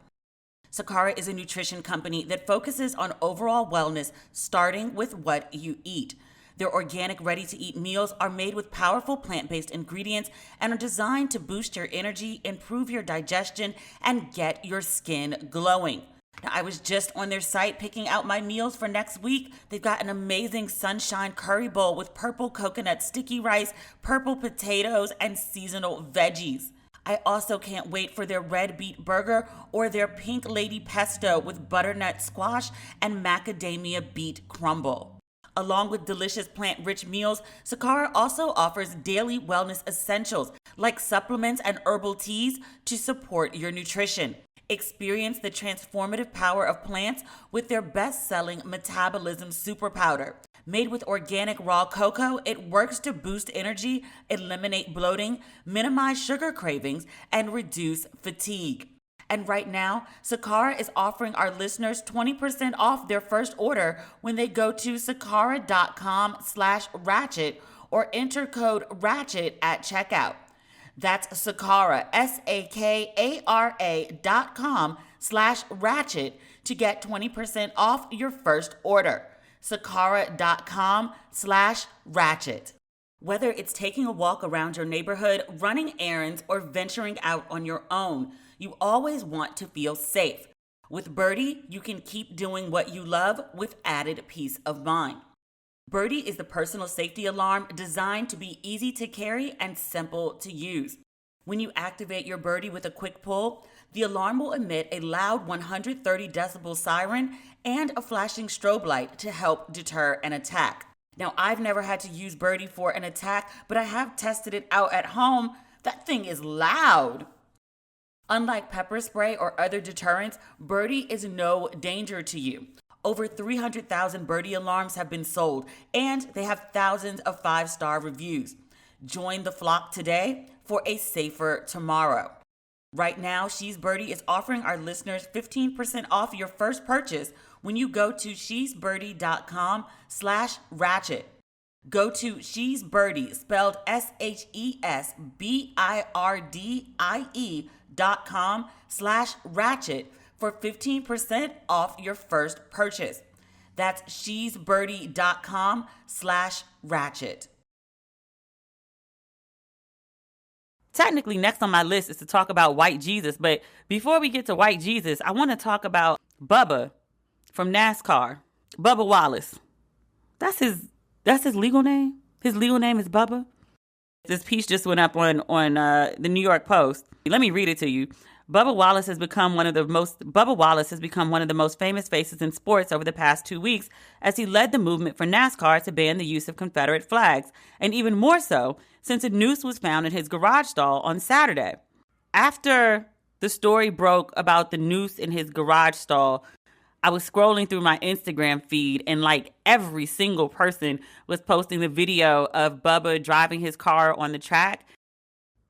Speaker 6: Sakara is a nutrition company that focuses on overall wellness, starting with what you eat. Their organic, ready-to-eat meals are made with powerful plant-based ingredients and are designed to boost your energy, improve your digestion, and get your skin glowing. Now, I was just on their site picking out my meals for next week. They've got an amazing sunshine curry bowl with purple coconut sticky rice, purple potatoes, and seasonal veggies. I also can't wait for their red beet burger or their pink lady pesto with butternut squash and macadamia beet crumble. Along with delicious plant-rich meals, Sakara also offers daily wellness essentials like supplements and herbal teas to support your nutrition. Experience the transformative power of plants with their best-selling Metabolism Super Powder. Made with organic raw cocoa, it works to boost energy, eliminate bloating, minimize sugar cravings, and reduce fatigue. And right now, Sakara is offering our listeners 20% off their first order when they go to sakara.com/ratchet or enter code RATCHET at checkout. That's Sakara, SAKARA.com/ratchet to get 20% off your first order. Sakara.com/ratchet. Whether it's taking a walk around your neighborhood, running errands, or venturing out on your own, you always want to feel safe. With Birdie, you can keep doing what you love with added peace of mind. Birdie is the personal safety alarm designed to be easy to carry and simple to use. When you activate your Birdie with a quick pull, the alarm will emit a loud 130 decibel siren and a flashing strobe light to help deter an attack. Now, I've never had to use Birdie for an attack, but I have tested it out at home. That thing is loud. Unlike pepper spray or other deterrents, Birdie is no danger to you. Over 300,000 Birdie alarms have been sold, and they have thousands of 5-star reviews. Join the flock today for a safer tomorrow. Right now, She's Birdie is offering our listeners 15% off your first purchase when you go to shesbirdie.com/ratchet. Go to She's Birdie, spelled SHESBIRDIE.com/ratchet for 15% off your first purchase. That's shesbirdie.com/ratchet. Technically, next on my list is to talk about White Jesus, but before we get to White Jesus, I want to talk about Bubba from NASCAR. Bubba Wallace. That's his legal name? His legal name is Bubba? This piece just went up on the New York Post. Let me read it to you. Bubba Wallace has become one of the most famous faces in sports over the past 2 weeks as he led the movement for NASCAR to ban the use of Confederate flags, and even more so since a noose was found in his garage stall on Saturday. After the story broke about the noose in his garage stall, I was scrolling through my Instagram feed, and like every single person was posting the video of Bubba driving his car on the track.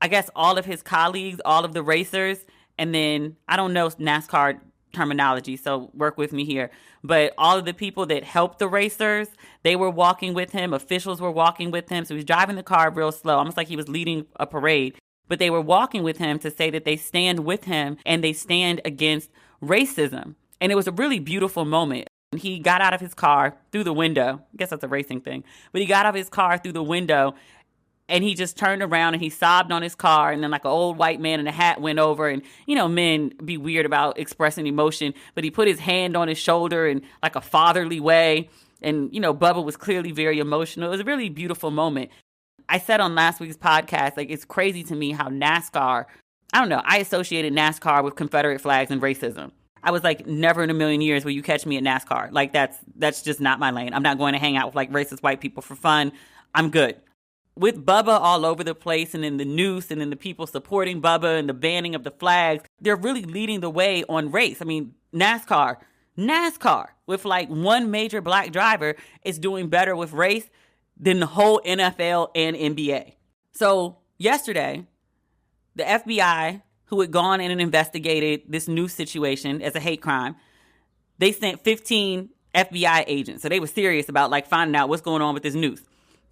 Speaker 6: I guess all of his colleagues, all of the racers, and then I don't know NASCAR terminology, so work with me here. But all of the people that helped the racers, they were walking with him. Officials were walking with him. So he was driving the car real slow, almost like he was leading a parade. But they were walking with him to say that they stand with him and they stand against racism. And it was a really beautiful moment. He got out of his car through the window. I guess that's a racing thing. But he got out of his car through the window and he just turned around and he sobbed on his car. And then like an old white man in a hat went over, and, you know, men be weird about expressing emotion, but he put his hand on his shoulder in like a fatherly way. And, you know, Bubba was clearly very emotional. It was a really beautiful moment. I said on last week's podcast, like, it's crazy to me how NASCAR, I don't know, I associated NASCAR with Confederate flags and racism. I was like, never in a million years will you catch me at NASCAR. Like, that's just not my lane. I'm not going to hang out with like racist white people for fun. I'm good. With Bubba all over the place, and then the noose, and then the people supporting Bubba and the banning of the flags, they're really leading the way on race. I mean, NASCAR with like one major black driver is doing better with race than the whole NFL and NBA. So yesterday, the FBI, who had gone in and investigated this noose situation as a hate crime, they sent 15 FBI agents. So they were serious about like finding out what's going on with this noose.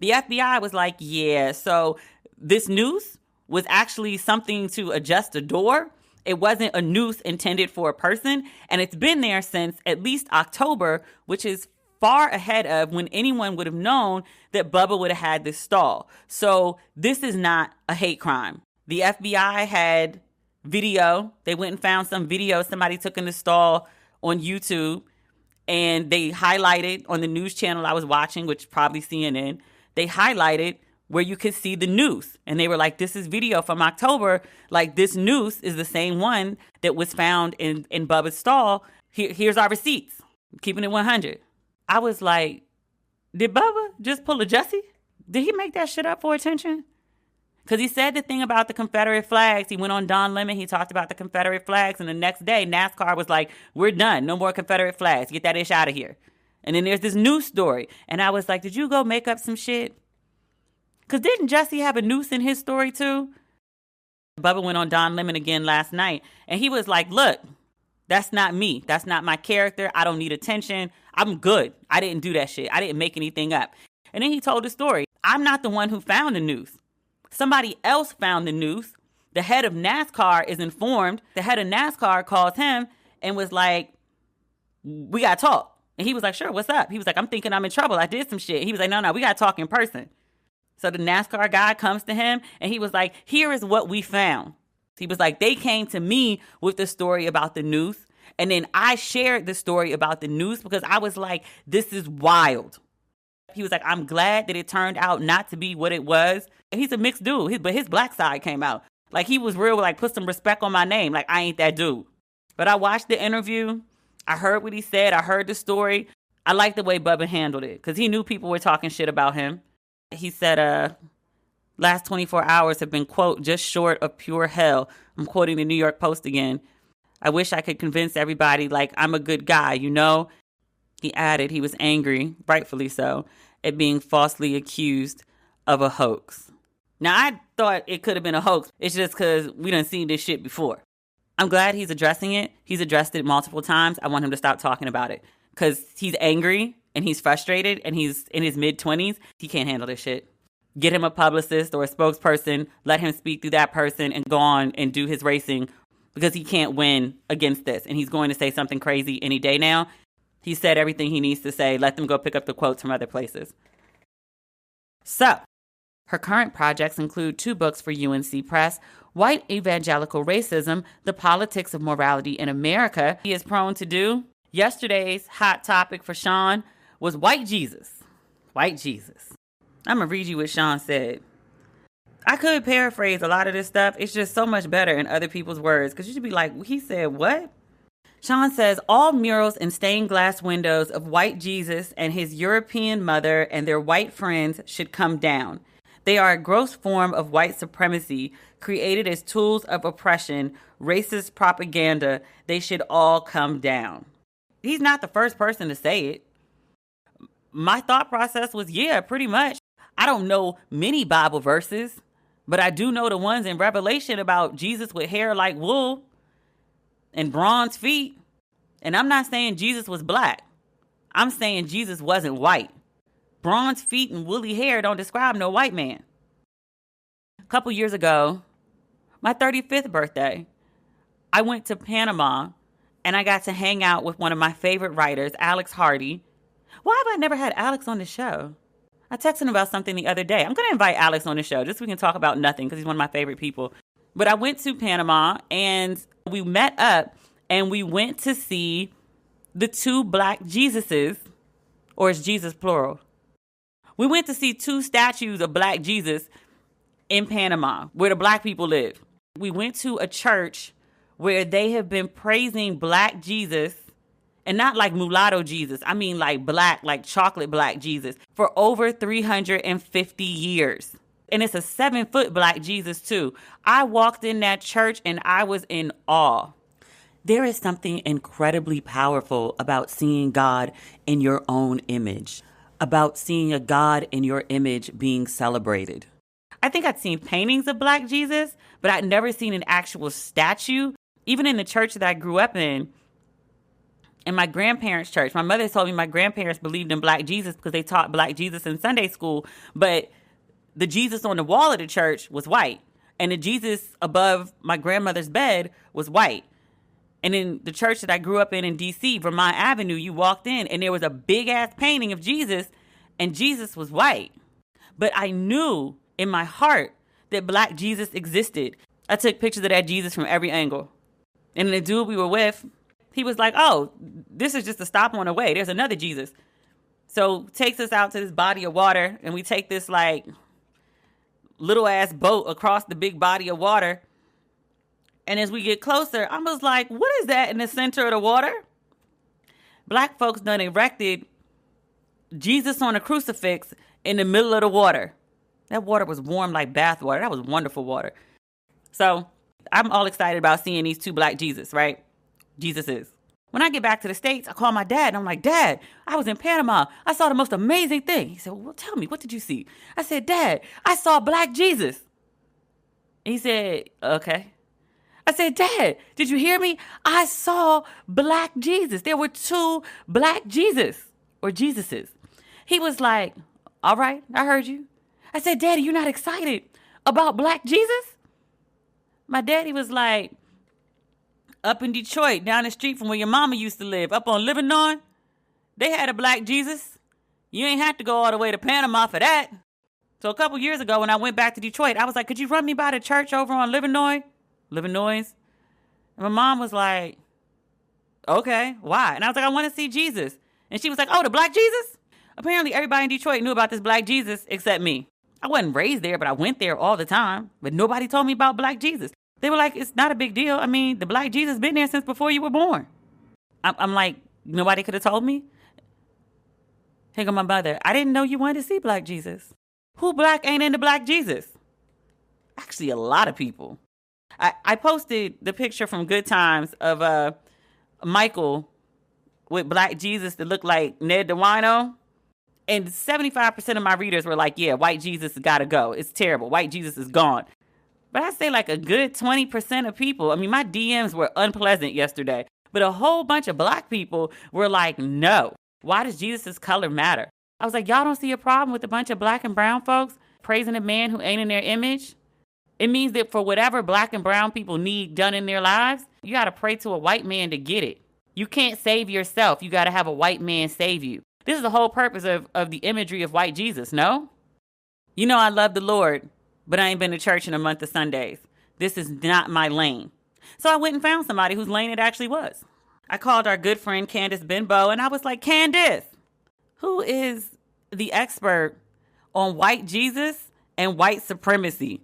Speaker 6: The FBI was like, yeah, so this noose, was actually something to adjust a door. It wasn't a noose intended for a person. And it's been there since at least October, which is far ahead of when anyone would have known that Bubba would have had this stall. So this is not a hate crime. The FBI had video. They went and found some video somebody took in the stall on YouTube, and they highlighted on the news channel I was watching, which probably CNN, they highlighted where you could see the noose. And they were like, this is video from October. Like, this noose is the same one that was found in Bubba's stall. Here's our receipts. Keeping it 100. I was like, did Bubba just pull a Jussie? Did he make that shit up for attention? Because he said the thing about the Confederate flags. He went on Don Lemon. He talked about the Confederate flags. And the next day, NASCAR was like, we're done. No more Confederate flags. Get that ish out of here. And then there's this news story. And I was like, did you go make up some shit? Because didn't Jussie have a noose in his story too? Bubba went on Don Lemon again last night. And he was like, look, that's not me. That's not my character. I don't need attention. I'm good. I didn't do that shit. I didn't make anything up. And then he told the story. I'm not the one who found the noose. Somebody else found the noose. The head of NASCAR is informed. The head of NASCAR calls him and was like, we got to talk. And he was like, sure, what's up? He was like, I'm thinking I'm in trouble. I did some shit. He was like, no, we got to talk in person. So the NASCAR guy comes to him and he was like, here is what we found. He was like, they came to me with the story about the noose. And then I shared the story about the noose because I was like, this is wild. He was like, I'm glad that it turned out not to be what it was. And he's a mixed dude, but his black side came out. Like, he was real, like, put some respect on my name. Like, I ain't that dude. But I watched the interview. I heard what he said. I heard the story. I liked the way Bubba handled it because he knew people were talking shit about him. He said, last 24 hours have been, quote, just short of pure hell. I'm quoting the New York Post again. I wish I could convince everybody, like, I'm a good guy, you know? He added he was angry, rightfully so, at being falsely accused of a hoax. Now, I thought it could have been a hoax. It's just because we done seen this shit before. I'm glad he's addressing it. He's addressed it multiple times. I want him to stop talking about it because he's angry and he's frustrated and he's in his mid-20s. He can't handle this shit. Get him a publicist or a spokesperson. Let him speak through that person and go on and do his racing because he can't win against this. And he's going to say something crazy any day now. He said everything he needs to say. Let them go pick up the quotes from other places. So, her current projects include 2 books for UNC Press, White Evangelical Racism, The Politics of Morality in America. He is prone to do. Yesterday's hot topic for Sean was white Jesus. White Jesus. I'm going to read you what Sean said. I could paraphrase a lot of this stuff. It's just so much better in other people's words because you should be like, he said what? Sean says, all murals and stained glass windows of white Jesus and his European mother and their white friends should come down. They are a gross form of white supremacy created as tools of oppression, racist propaganda. They should all come down. He's not the first person to say it. My thought process was, yeah, pretty much. I don't know many Bible verses, but I do know the ones in Revelation about Jesus with hair like wool and bronze feet. And I'm not saying Jesus was black. I'm saying Jesus wasn't white. Bronze feet and woolly hair don't describe no white man. A couple years ago, my 35th birthday, I went to Panama and I got to hang out with one of my favorite writers, Alex Hardy. Why have I never had Alex on the show? I texted him about something the other day. I'm going to invite Alex on the show just so we can talk about nothing because he's one of my favorite people. But I went to Panama and we met up and we went to see the 2 black Jesuses, or is Jesus plural? We went to see 2 statues of black Jesus in Panama where the black people live. We went to a church where they have been praising black Jesus, and not like mulatto Jesus. I mean like black, like chocolate black Jesus for over 350 years. And it's a 7-foot black Jesus too. I walked in that church and I was in awe. There is something incredibly powerful about seeing God in your own image, about seeing a God in your image being celebrated. I think I'd seen paintings of black Jesus, but I'd never seen an actual statue. Even in the church that I grew up in my grandparents' church, my mother told me my grandparents believed in black Jesus because they taught black Jesus in Sunday school, but the Jesus on the wall of the church was white. And the Jesus above my grandmother's bed was white. And in the church that I grew up in D.C., Vermont Avenue, you walked in and there was a big ass painting of Jesus and Jesus was white. But I knew in my heart that black Jesus existed. I took pictures of that Jesus from every angle. And the dude we were with, he was like, oh, this is just a stop on the way. There's another Jesus. So takes us out to this body of water and we take this like little ass boat across the big body of water. And as we get closer, I was like, what is that in the center of the water? Black folks done erected Jesus on a crucifix in the middle of the water. That water was warm like bath water. That was wonderful water. So I'm all excited about seeing these two black Jesus, right? Jesuses. When I get back to the States, I call my dad and I'm like, Dad, I was in Panama. I saw the most amazing thing. He said, well, tell me, what did you see? I said, Dad, I saw black Jesus. He said, okay. I said, Dad, did you hear me? I saw black Jesus. There were two black Jesus or Jesuses. He was like, all right, I heard you. I said, Daddy, you're not excited about black Jesus? My daddy was like, up in Detroit, down the street from where your mama used to live, up on Livernois, they had a black Jesus. You ain't have to go all the way to Panama for that. So a couple years ago when I went back to Detroit, I was like, could you run me by the church over on Livernois? And my mom was like, okay, why? And I was like, I want to see Jesus. And she was like, oh, the black Jesus? Apparently everybody in Detroit knew about this black Jesus except me. I wasn't raised there, but I went there all the time. But nobody told me about black Jesus. They were like, it's not a big deal. I mean, the black Jesus been there since before you were born. I'm like, nobody could have told me? Here go my mother. I didn't know you wanted to see black Jesus. Who black ain't into black Jesus? Actually, a lot of people. I posted the picture from Good Times of Michael with black Jesus that looked like Ned DeWino. And 75% of my readers were like, yeah, white Jesus has got to go. It's terrible. White Jesus is gone. But I say like a good 20% of people. I mean, my DMs were unpleasant yesterday. But a whole bunch of black people were like, no. Why does Jesus' color matter? I was like, y'all don't see a problem with a bunch of black and brown folks praising a man who ain't in their image? It means that for whatever black and brown people need done in their lives, you got to pray to a white man to get it. You can't save yourself. You got to have a white man save you. This is the whole purpose of the imagery of white Jesus, no? You know I love the Lord, but I ain't been to church in a month of Sundays. This is not my lane. So I went and found somebody whose lane it actually was. I called our good friend Candace Benbow, and I was like, Candace, who is the expert on white Jesus and white supremacy?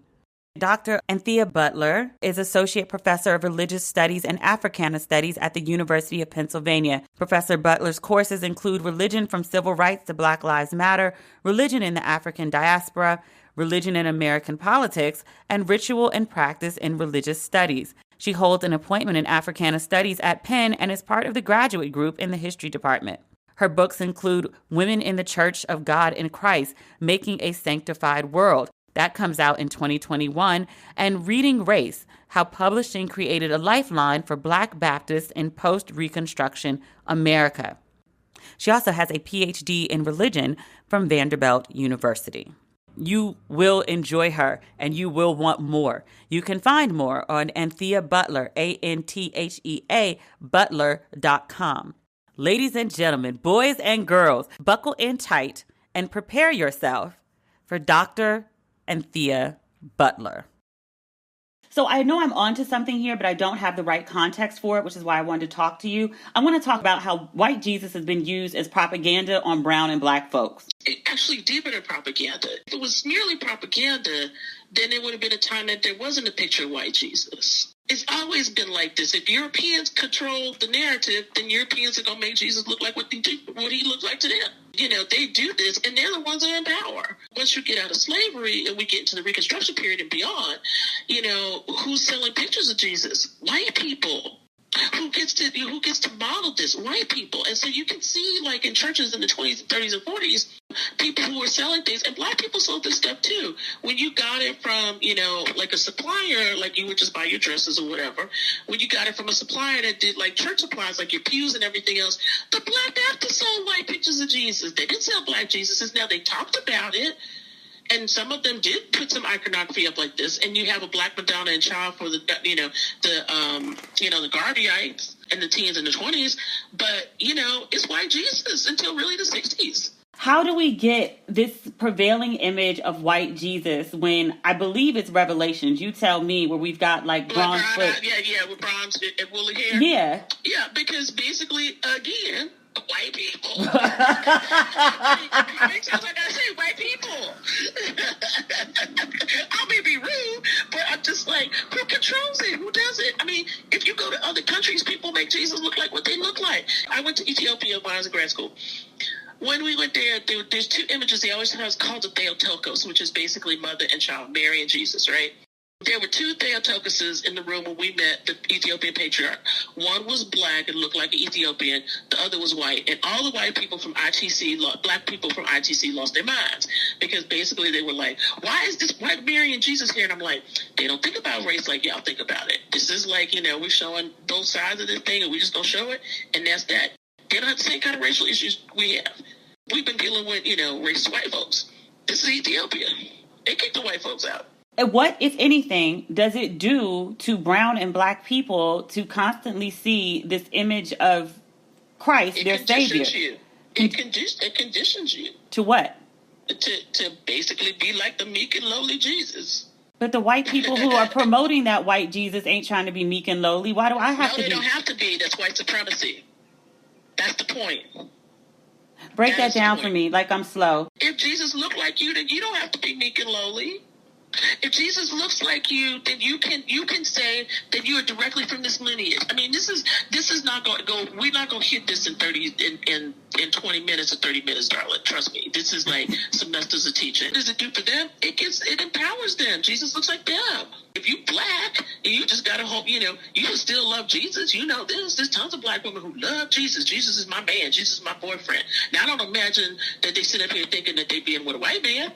Speaker 6: Dr. Anthea Butler is Associate Professor of Religious Studies and Africana Studies at the University of Pennsylvania. Professor Butler's courses include religion from civil rights to Black Lives Matter, religion in the African diaspora, religion in American politics, and ritual and practice in religious studies. She holds an appointment in Africana Studies at Penn and is part of the graduate group in the History Department. Her books include Women in the Church of God in Christ, Making a Sanctified World. That comes out in 2021. And Reading Race, How Publishing Created a Lifeline for Black Baptists in Post-Reconstruction America. She also has a PhD in religion from Vanderbilt University. You will enjoy her and you will want more. You can find more on Anthea Butler, Anthea Butler.com. Ladies and gentlemen, boys and girls, buckle in tight and prepare yourself for Dr. Anthea Butler. So I know I'm onto something here, but I don't have the right context for it, which is why I wanted to talk to you. I want to talk about how white Jesus has been used as propaganda on brown and black folks.
Speaker 7: It actually did better propaganda. If it was merely propaganda, then it would have been a time that there wasn't a picture of white Jesus. It's always been like this. If Europeans control the narrative, then Europeans are going to make Jesus look like what he looked like to them. You know, they do this, and they're the ones that are in power. Once you get out of slavery and we get into the Reconstruction period and beyond, you know, who's selling pictures of Jesus? White people. Who gets to model this? White people. And so you can see, like, in churches in the 20s, 30s, and 40s, people who were selling things, and black people sold this stuff too. When you got it from, you know, like a supplier, like you would just buy your dresses or whatever. When you got it from a supplier that did like church supplies, like your pews and everything else, the Black Baptists sold white pictures of Jesus. They didn't sell black Jesuses. Now they talked about it. And some of them did put some iconography up like this. And you have a Black Madonna and child for the Garveyites and the teens and the 20s. But, it's white Jesus until really the 60s.
Speaker 6: How do we get this prevailing image of white Jesus when I believe it's Revelations? You tell me, where we've got like bronze foot.
Speaker 7: Yeah, with bronze and woolly hair.
Speaker 6: Yeah.
Speaker 7: Yeah, because basically, again, white people. How many times I gotta say white people? I may be rude, but I'm just like, who controls it? Who does it? I mean, if you go to other countries, people make Jesus look like what they look like. I went to Ethiopia when I was in grad school. When we went there's two images they always have called the Theotokos, which is basically mother and child, Mary and Jesus, right? There were two Theotokuses in the room when we met the Ethiopian patriarch. One was black and looked like an Ethiopian. The other was white. And all the white people from ITC, black people from ITC lost their minds. Because basically they were like, why is this white Mary and Jesus here? And I'm like, they don't think about race like y'all think about it. This is like, we're showing both sides of this thing and we just gonna show it. And that's that. They're not the same kind of racial issues we have. We've been dealing with, racist white folks. This is Ethiopia. They kicked the white folks out.
Speaker 6: And what, if anything, does it do to brown and black people to constantly see this image of Christ, their Savior?
Speaker 7: It conditions you.
Speaker 6: To what?
Speaker 7: To basically be like the meek and lowly Jesus.
Speaker 6: But the white people who are promoting that white Jesus ain't trying to be meek and lowly. Why do I have to be?
Speaker 7: No, they don't have to be. That's white supremacy. That's the point.
Speaker 6: Break that down for me, like I'm slow.
Speaker 7: If Jesus looked like you, then you don't have to be meek and lowly. If Jesus looks like you, then you can say that you are directly from this lineage. I mean, this is not going to go. We're not going to hit this in 20 minutes or 30 minutes, darling. Trust me. This is like semesters of teaching. What does it do for them? It empowers them. Jesus looks like them. If you black and you just gotta hope, you can still love Jesus. There's tons of black women who love Jesus. Jesus is my man. Jesus is my boyfriend. Now I don't imagine that they sit up here thinking that they being with a white man.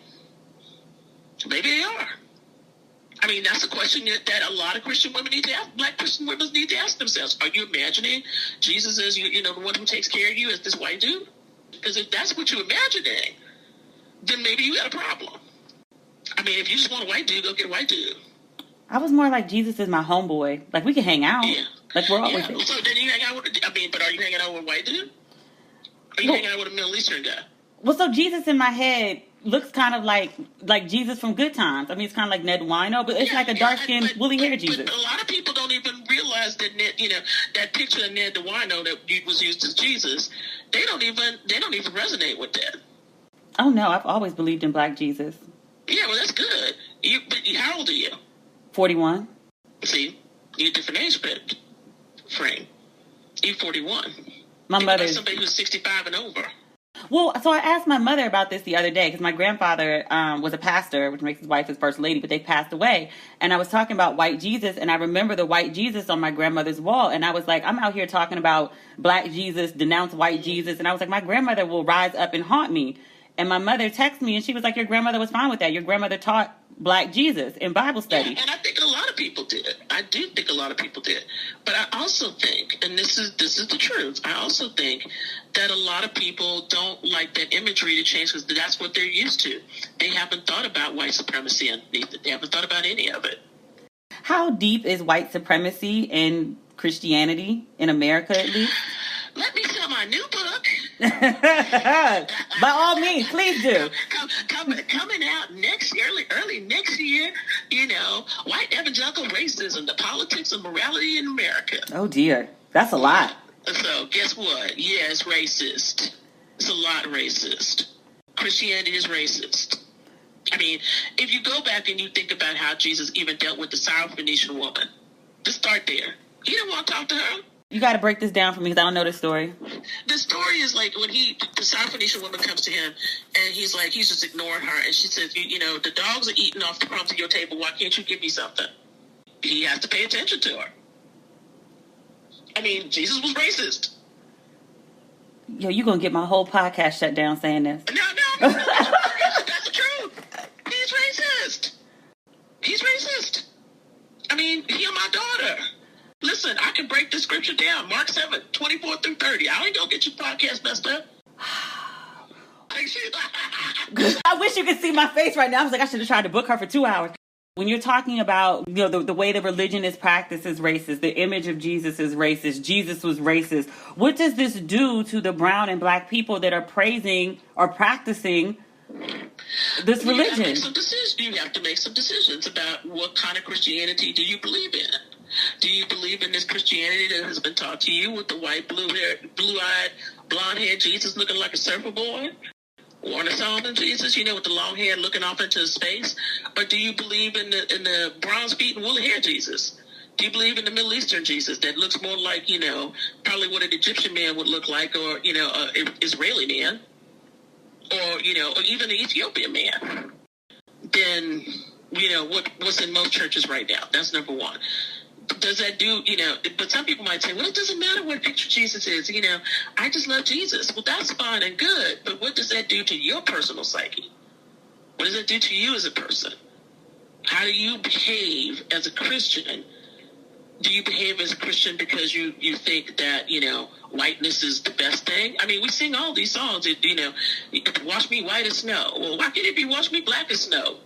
Speaker 7: Maybe they are. I mean, that's a question that a lot of Christian women need to ask. Black Christian women need to ask themselves. Are you imagining Jesus as the one who takes care of you as this white dude? Because if that's what you're imagining, then maybe you got a problem. I mean, if you just want a white dude, go get a white dude.
Speaker 6: I was more like, Jesus is my homeboy. Like, we can hang out. Yeah. Like, we're always there.
Speaker 7: So then you hang out with, but are you hanging out with a white dude? Are you hanging out with a Middle Eastern guy?
Speaker 6: Well, so Jesus in my head looks kind of like Jesus from Good Times. I mean, it's kind of like Ned Wino, but it's like a dark-skinned, woolly-haired Jesus.
Speaker 7: But a lot of people don't even realize that Ned, that picture of Ned Wino that was used as Jesus, they don't even resonate with that.
Speaker 6: Oh no, I've always believed in Black Jesus.
Speaker 7: Yeah, well, that's good. But how old are you?
Speaker 6: 41.
Speaker 7: See, you're a different age frame. You're 41.
Speaker 6: My mother's
Speaker 7: somebody who's 65 and over.
Speaker 6: Well, so I asked my mother about this the other day because my grandfather was a pastor, which makes his wife his first lady, but they passed away. And I was talking about white Jesus, and I remember the white Jesus on my grandmother's wall. And I was like, I'm out here talking about Black Jesus, denounce white Jesus. And I was like, my grandmother will rise up and haunt me. And my mother texted me, and she was like, your grandmother was fine with that. Your grandmother taught Black Jesus in Bible study.
Speaker 7: Yeah, and I think a lot of people did. I do think a lot of people did. But I also think, and this is the truth, I also think that a lot of people don't like that imagery to change because that's what they're used to. They haven't thought about white supremacy underneath it. They haven't thought about any of it.
Speaker 6: How deep is white supremacy in Christianity, in America at least?
Speaker 7: Let me sell my new book.
Speaker 6: By all means, please do.
Speaker 7: Coming out early next year, white evangelical racism, the politics of morality in America.
Speaker 6: Oh dear, that's a lot.
Speaker 7: So guess what? Yeah, it's racist. It's a lot racist. Christianity is racist. I mean, if you go back and you think about how Jesus even dealt with the Syrophoenician woman, just start there. He didn't want to talk to her.
Speaker 6: You got to break this down for me because I don't know the story.
Speaker 7: The story is like when the Syrophoenician woman comes to him and he's just ignoring her. And she says, the dogs are eating off the crumbs of your table. Why can't you give me something? He has to pay attention to her. I mean, Jesus was racist.
Speaker 6: Yo, you going to get my whole podcast shut down saying this.
Speaker 7: No. That's the truth. He's racist. He's racist. I mean, he and my daughter. Listen, I can break the scripture down. Mark 7, 24 through 30. I ain't gonna get your podcast messed up.
Speaker 6: I wish you could see my face right now. I was like, I should have tried to book her for 2 hours. When you're talking about, the way the religion is practiced is racist, the image of Jesus is racist, Jesus was racist, what does this do to the brown and black people that are praising or practicing this religion?
Speaker 7: You have to make some decisions about what kind of Christianity do you believe in. Do you believe in this Christianity that has been taught to you with the white, blue-eyed, blonde-haired Jesus looking like a surfer boy? Warner Solomon Jesus, with the long hair looking off into space? Or do you believe in the bronze feet and woolly hair Jesus? Do you believe in the Middle Eastern Jesus that looks more like, probably what an Egyptian man would look like, or, an Israeli man, or, or even an Ethiopian man? Then, what's in most churches right now? That's number one. Does that do, but some people might say, well, it doesn't matter what picture Jesus is, I just love Jesus. Well, that's fine and good, but what does that do to your personal psyche? What does that do to you as a person? How do you behave as a Christian? Do you behave as a Christian because you think that, whiteness is the best thing? I mean, we sing all these songs, wash me white as snow. Well, why can't it be wash me black as snow?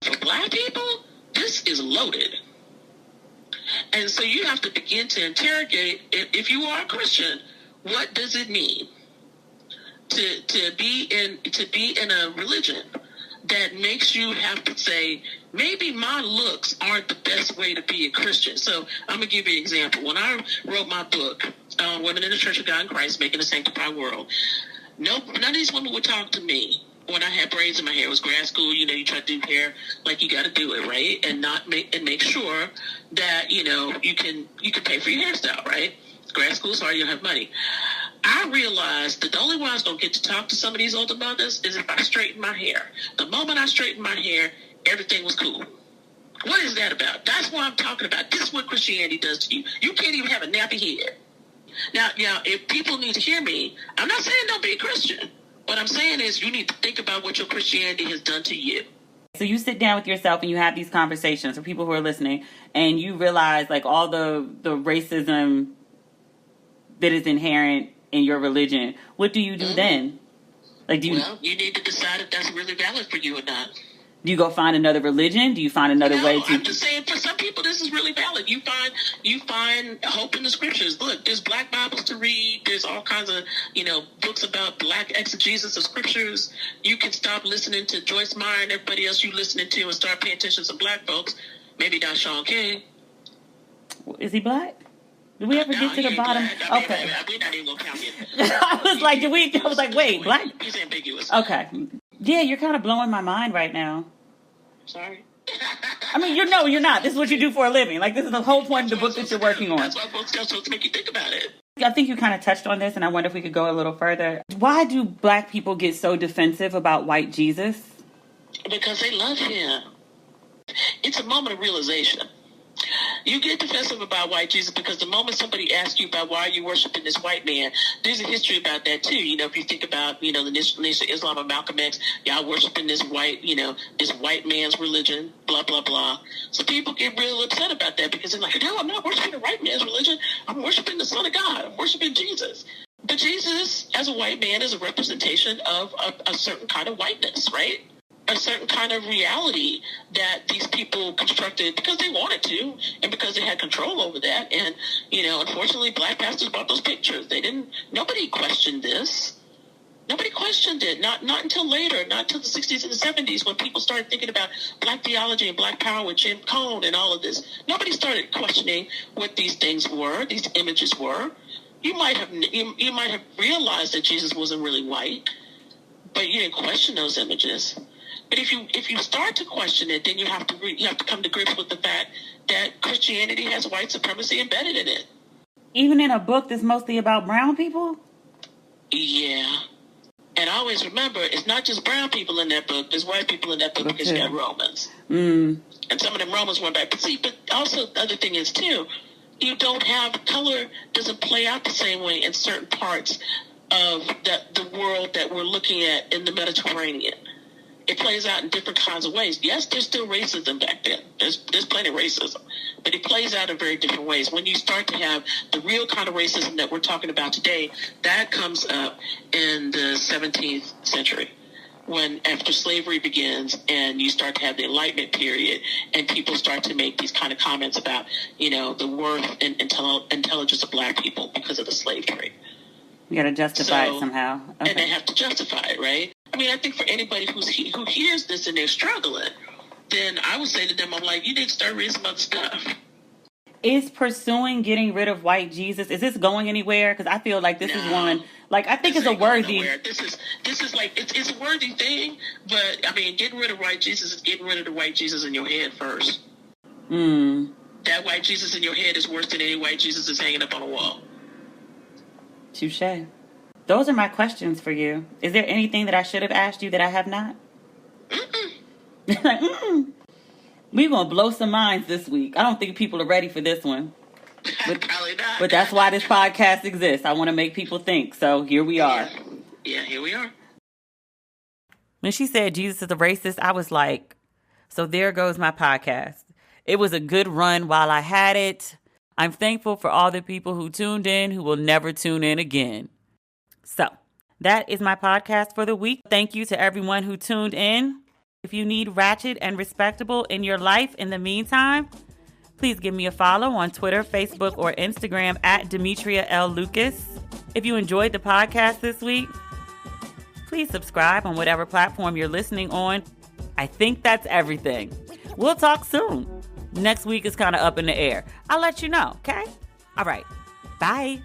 Speaker 7: For black people, this is loaded. And so you have to begin to interrogate, if you are a Christian, what does it mean to be in a religion that makes you have to say, maybe my looks aren't the best way to be a Christian. So I'm going to give you an example. When I wrote my book, Women in the Church of God in Christ, Making a Sanctified World, none of these women would talk to me when I had braids in my hair. It was grad school. You try to do hair like you got to do it, right? And make sure that, you can pay for your hairstyle, right? Grad school, sorry, you don't have money. I realized that the only way I was going to get to talk to some of these older mothers is if I straightened my hair. The moment I straightened my hair, everything was cool. What is that about? That's what I'm talking about. This is what Christianity does to you. You can't even have a nappy head. Now, if people need to hear me, I'm not saying don't be a Christian. What I'm saying is you need to think about what your Christianity has done to you.
Speaker 6: So you sit down with yourself and you have these conversations for people who are listening, and you realize like all the racism that is inherent in your religion. What do you do then? Like, you
Speaker 7: need to decide if that's really valid for you or not.
Speaker 6: Do you go find another religion? Do you find another way to?
Speaker 7: I'm just saying, for some people, this is really valid. You find hope in the scriptures. Look, there's black Bibles to read. There's all kinds of, books about black exegesis of scriptures. You can stop listening to Joyce Meyer and everybody else you listening to and start paying attention to some black folks. Maybe not Sean King.
Speaker 6: Is he black? Did we ever get to the bottom? Okay.
Speaker 7: We're not even going to count him.
Speaker 6: I was like, wait, black?
Speaker 7: He's ambiguous.
Speaker 6: Okay. Yeah, you're kind of blowing my mind right now.
Speaker 7: Sorry.
Speaker 6: I mean, you're not. This is what you do for a living. Like, this is the whole point of the book that you're working on.
Speaker 7: That's why books are supposed to make you think about it.
Speaker 6: I think you kind of touched on this, and I wonder if we could go a little further. Why do black people get so defensive about white Jesus?
Speaker 7: Because they love him. It's a moment of realization. You get defensive about white Jesus because the moment somebody asks you about why are you worshiping this white man, there's a history about that too. If you think about, the Nation of Islam and Malcolm X, y'all worshiping this white, this white man's religion, blah, blah, blah. So people get real upset about that because they're like, no, I'm not worshiping the white man's religion. I'm worshiping the Son of God. I'm worshiping Jesus. But Jesus, as a white man, is a representation of a certain kind of whiteness, right? A certain kind of reality that these people constructed because they wanted to and because they had control over that. And, unfortunately, black pastors bought those pictures. Nobody questioned this. Nobody questioned it. Not until later, not until the 60s and the 70s when people started thinking about black theology and black power with Jim Cone and all of this. Nobody started questioning what these things were, these images were. You might have realized that Jesus wasn't really white, but you didn't question those images. But if you start to question it, then you have to come to grips with the fact that Christianity has white supremacy embedded in it.
Speaker 6: Even in a book that's mostly about brown people?
Speaker 7: Yeah. And always remember, it's not just brown people in that book. There's white people in that book because you got Romans. And some of them Romans went back. But also the other thing is, too, you don't have color doesn't play out the same way in certain parts of the world that we're looking at in the Mediterranean. It plays out in different kinds of ways. Yes, there's still racism back then. There's plenty of racism. But it plays out in very different ways. When you start to have the real kind of racism that we're talking about today, that comes up in the 17th century. when after slavery begins and you start to have the Enlightenment period and people start to make these kind of comments about, the worth and intelligence of Black people because of the slave trade.
Speaker 6: You got to justify it somehow. Okay.
Speaker 7: And they have to justify it, right? I mean, I think for anybody who hears this and they're struggling, then I would say to them, I'm like, you need to start reading some other stuff.
Speaker 6: Is pursuing getting rid of white Jesus, is this going anywhere? Because I feel like this is one, like, I think it's a worthy.
Speaker 7: This is like, it's a worthy thing, but I mean, getting rid of white Jesus is getting rid of the white Jesus in your head first. That white Jesus in your head is worse than any white Jesus that's hanging up on a wall.
Speaker 6: Touche. Those are my questions for you. Is there anything that I should have asked you that I have not? We're going to blow some minds this week. I don't think people are ready for this one. But,
Speaker 7: probably not.
Speaker 6: But that's why this podcast exists. I want to make people think. So here we are.
Speaker 7: Yeah, here we are.
Speaker 6: When she said Jesus is a racist, I was like, so there goes my podcast. It was a good run while I had it. I'm thankful for all the people who tuned in who will never tune in again. So that is my podcast for the week. Thank you to everyone who tuned in. If you need Ratchet and Respectable in your life in the meantime, please give me a follow on Twitter, Facebook, or Instagram at demetriallucas. If you enjoyed the podcast this week, please subscribe on whatever platform you're listening on. I think that's everything. We'll talk soon. Next week is kind of up in the air. I'll let you know, okay? All right. Bye.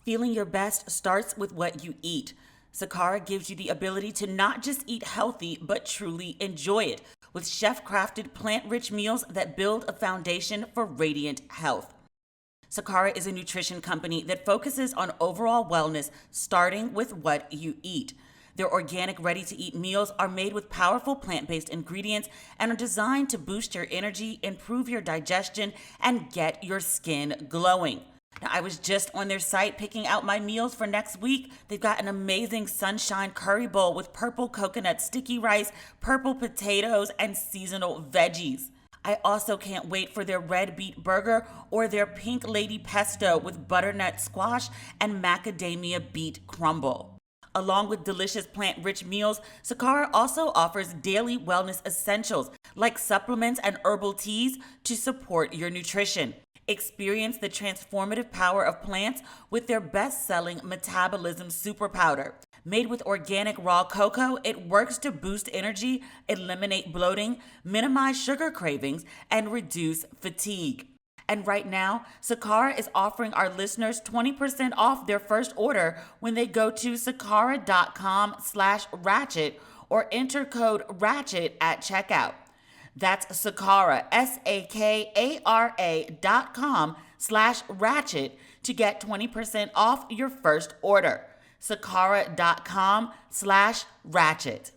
Speaker 1: Feeling your best starts with what you eat. Sakara gives you the ability to not just eat healthy, but truly enjoy it with chef-crafted plant-rich meals that build a foundation for radiant health. Sakara is a nutrition company that focuses on overall wellness, starting with what you eat. Their organic, ready-to-eat meals are made with powerful plant-based ingredients and are designed to boost your energy, improve your digestion, and get your skin glowing. Now, I was just on their site picking out my meals for next week. They've got an amazing sunshine curry bowl with purple coconut sticky rice, purple potatoes, and seasonal veggies. I also can't wait for their red beet burger or their pink lady pesto with butternut squash and macadamia beet crumble. Along with delicious plant-rich meals, Sakara also offers daily wellness essentials like supplements and herbal teas to support your nutrition. Experience the transformative power of plants with their best-selling Metabolism Super Powder. Made with organic raw cocoa, it works to boost energy, eliminate bloating, minimize sugar cravings, and reduce fatigue. And right now, Sakara is offering our listeners 20% off their first order when they go to sakara.com/ratchet or enter code RATCHET at checkout. That's Sakara, SAKARA.com/ratchet to get 20% off your first order. Sakara.com/ratchet.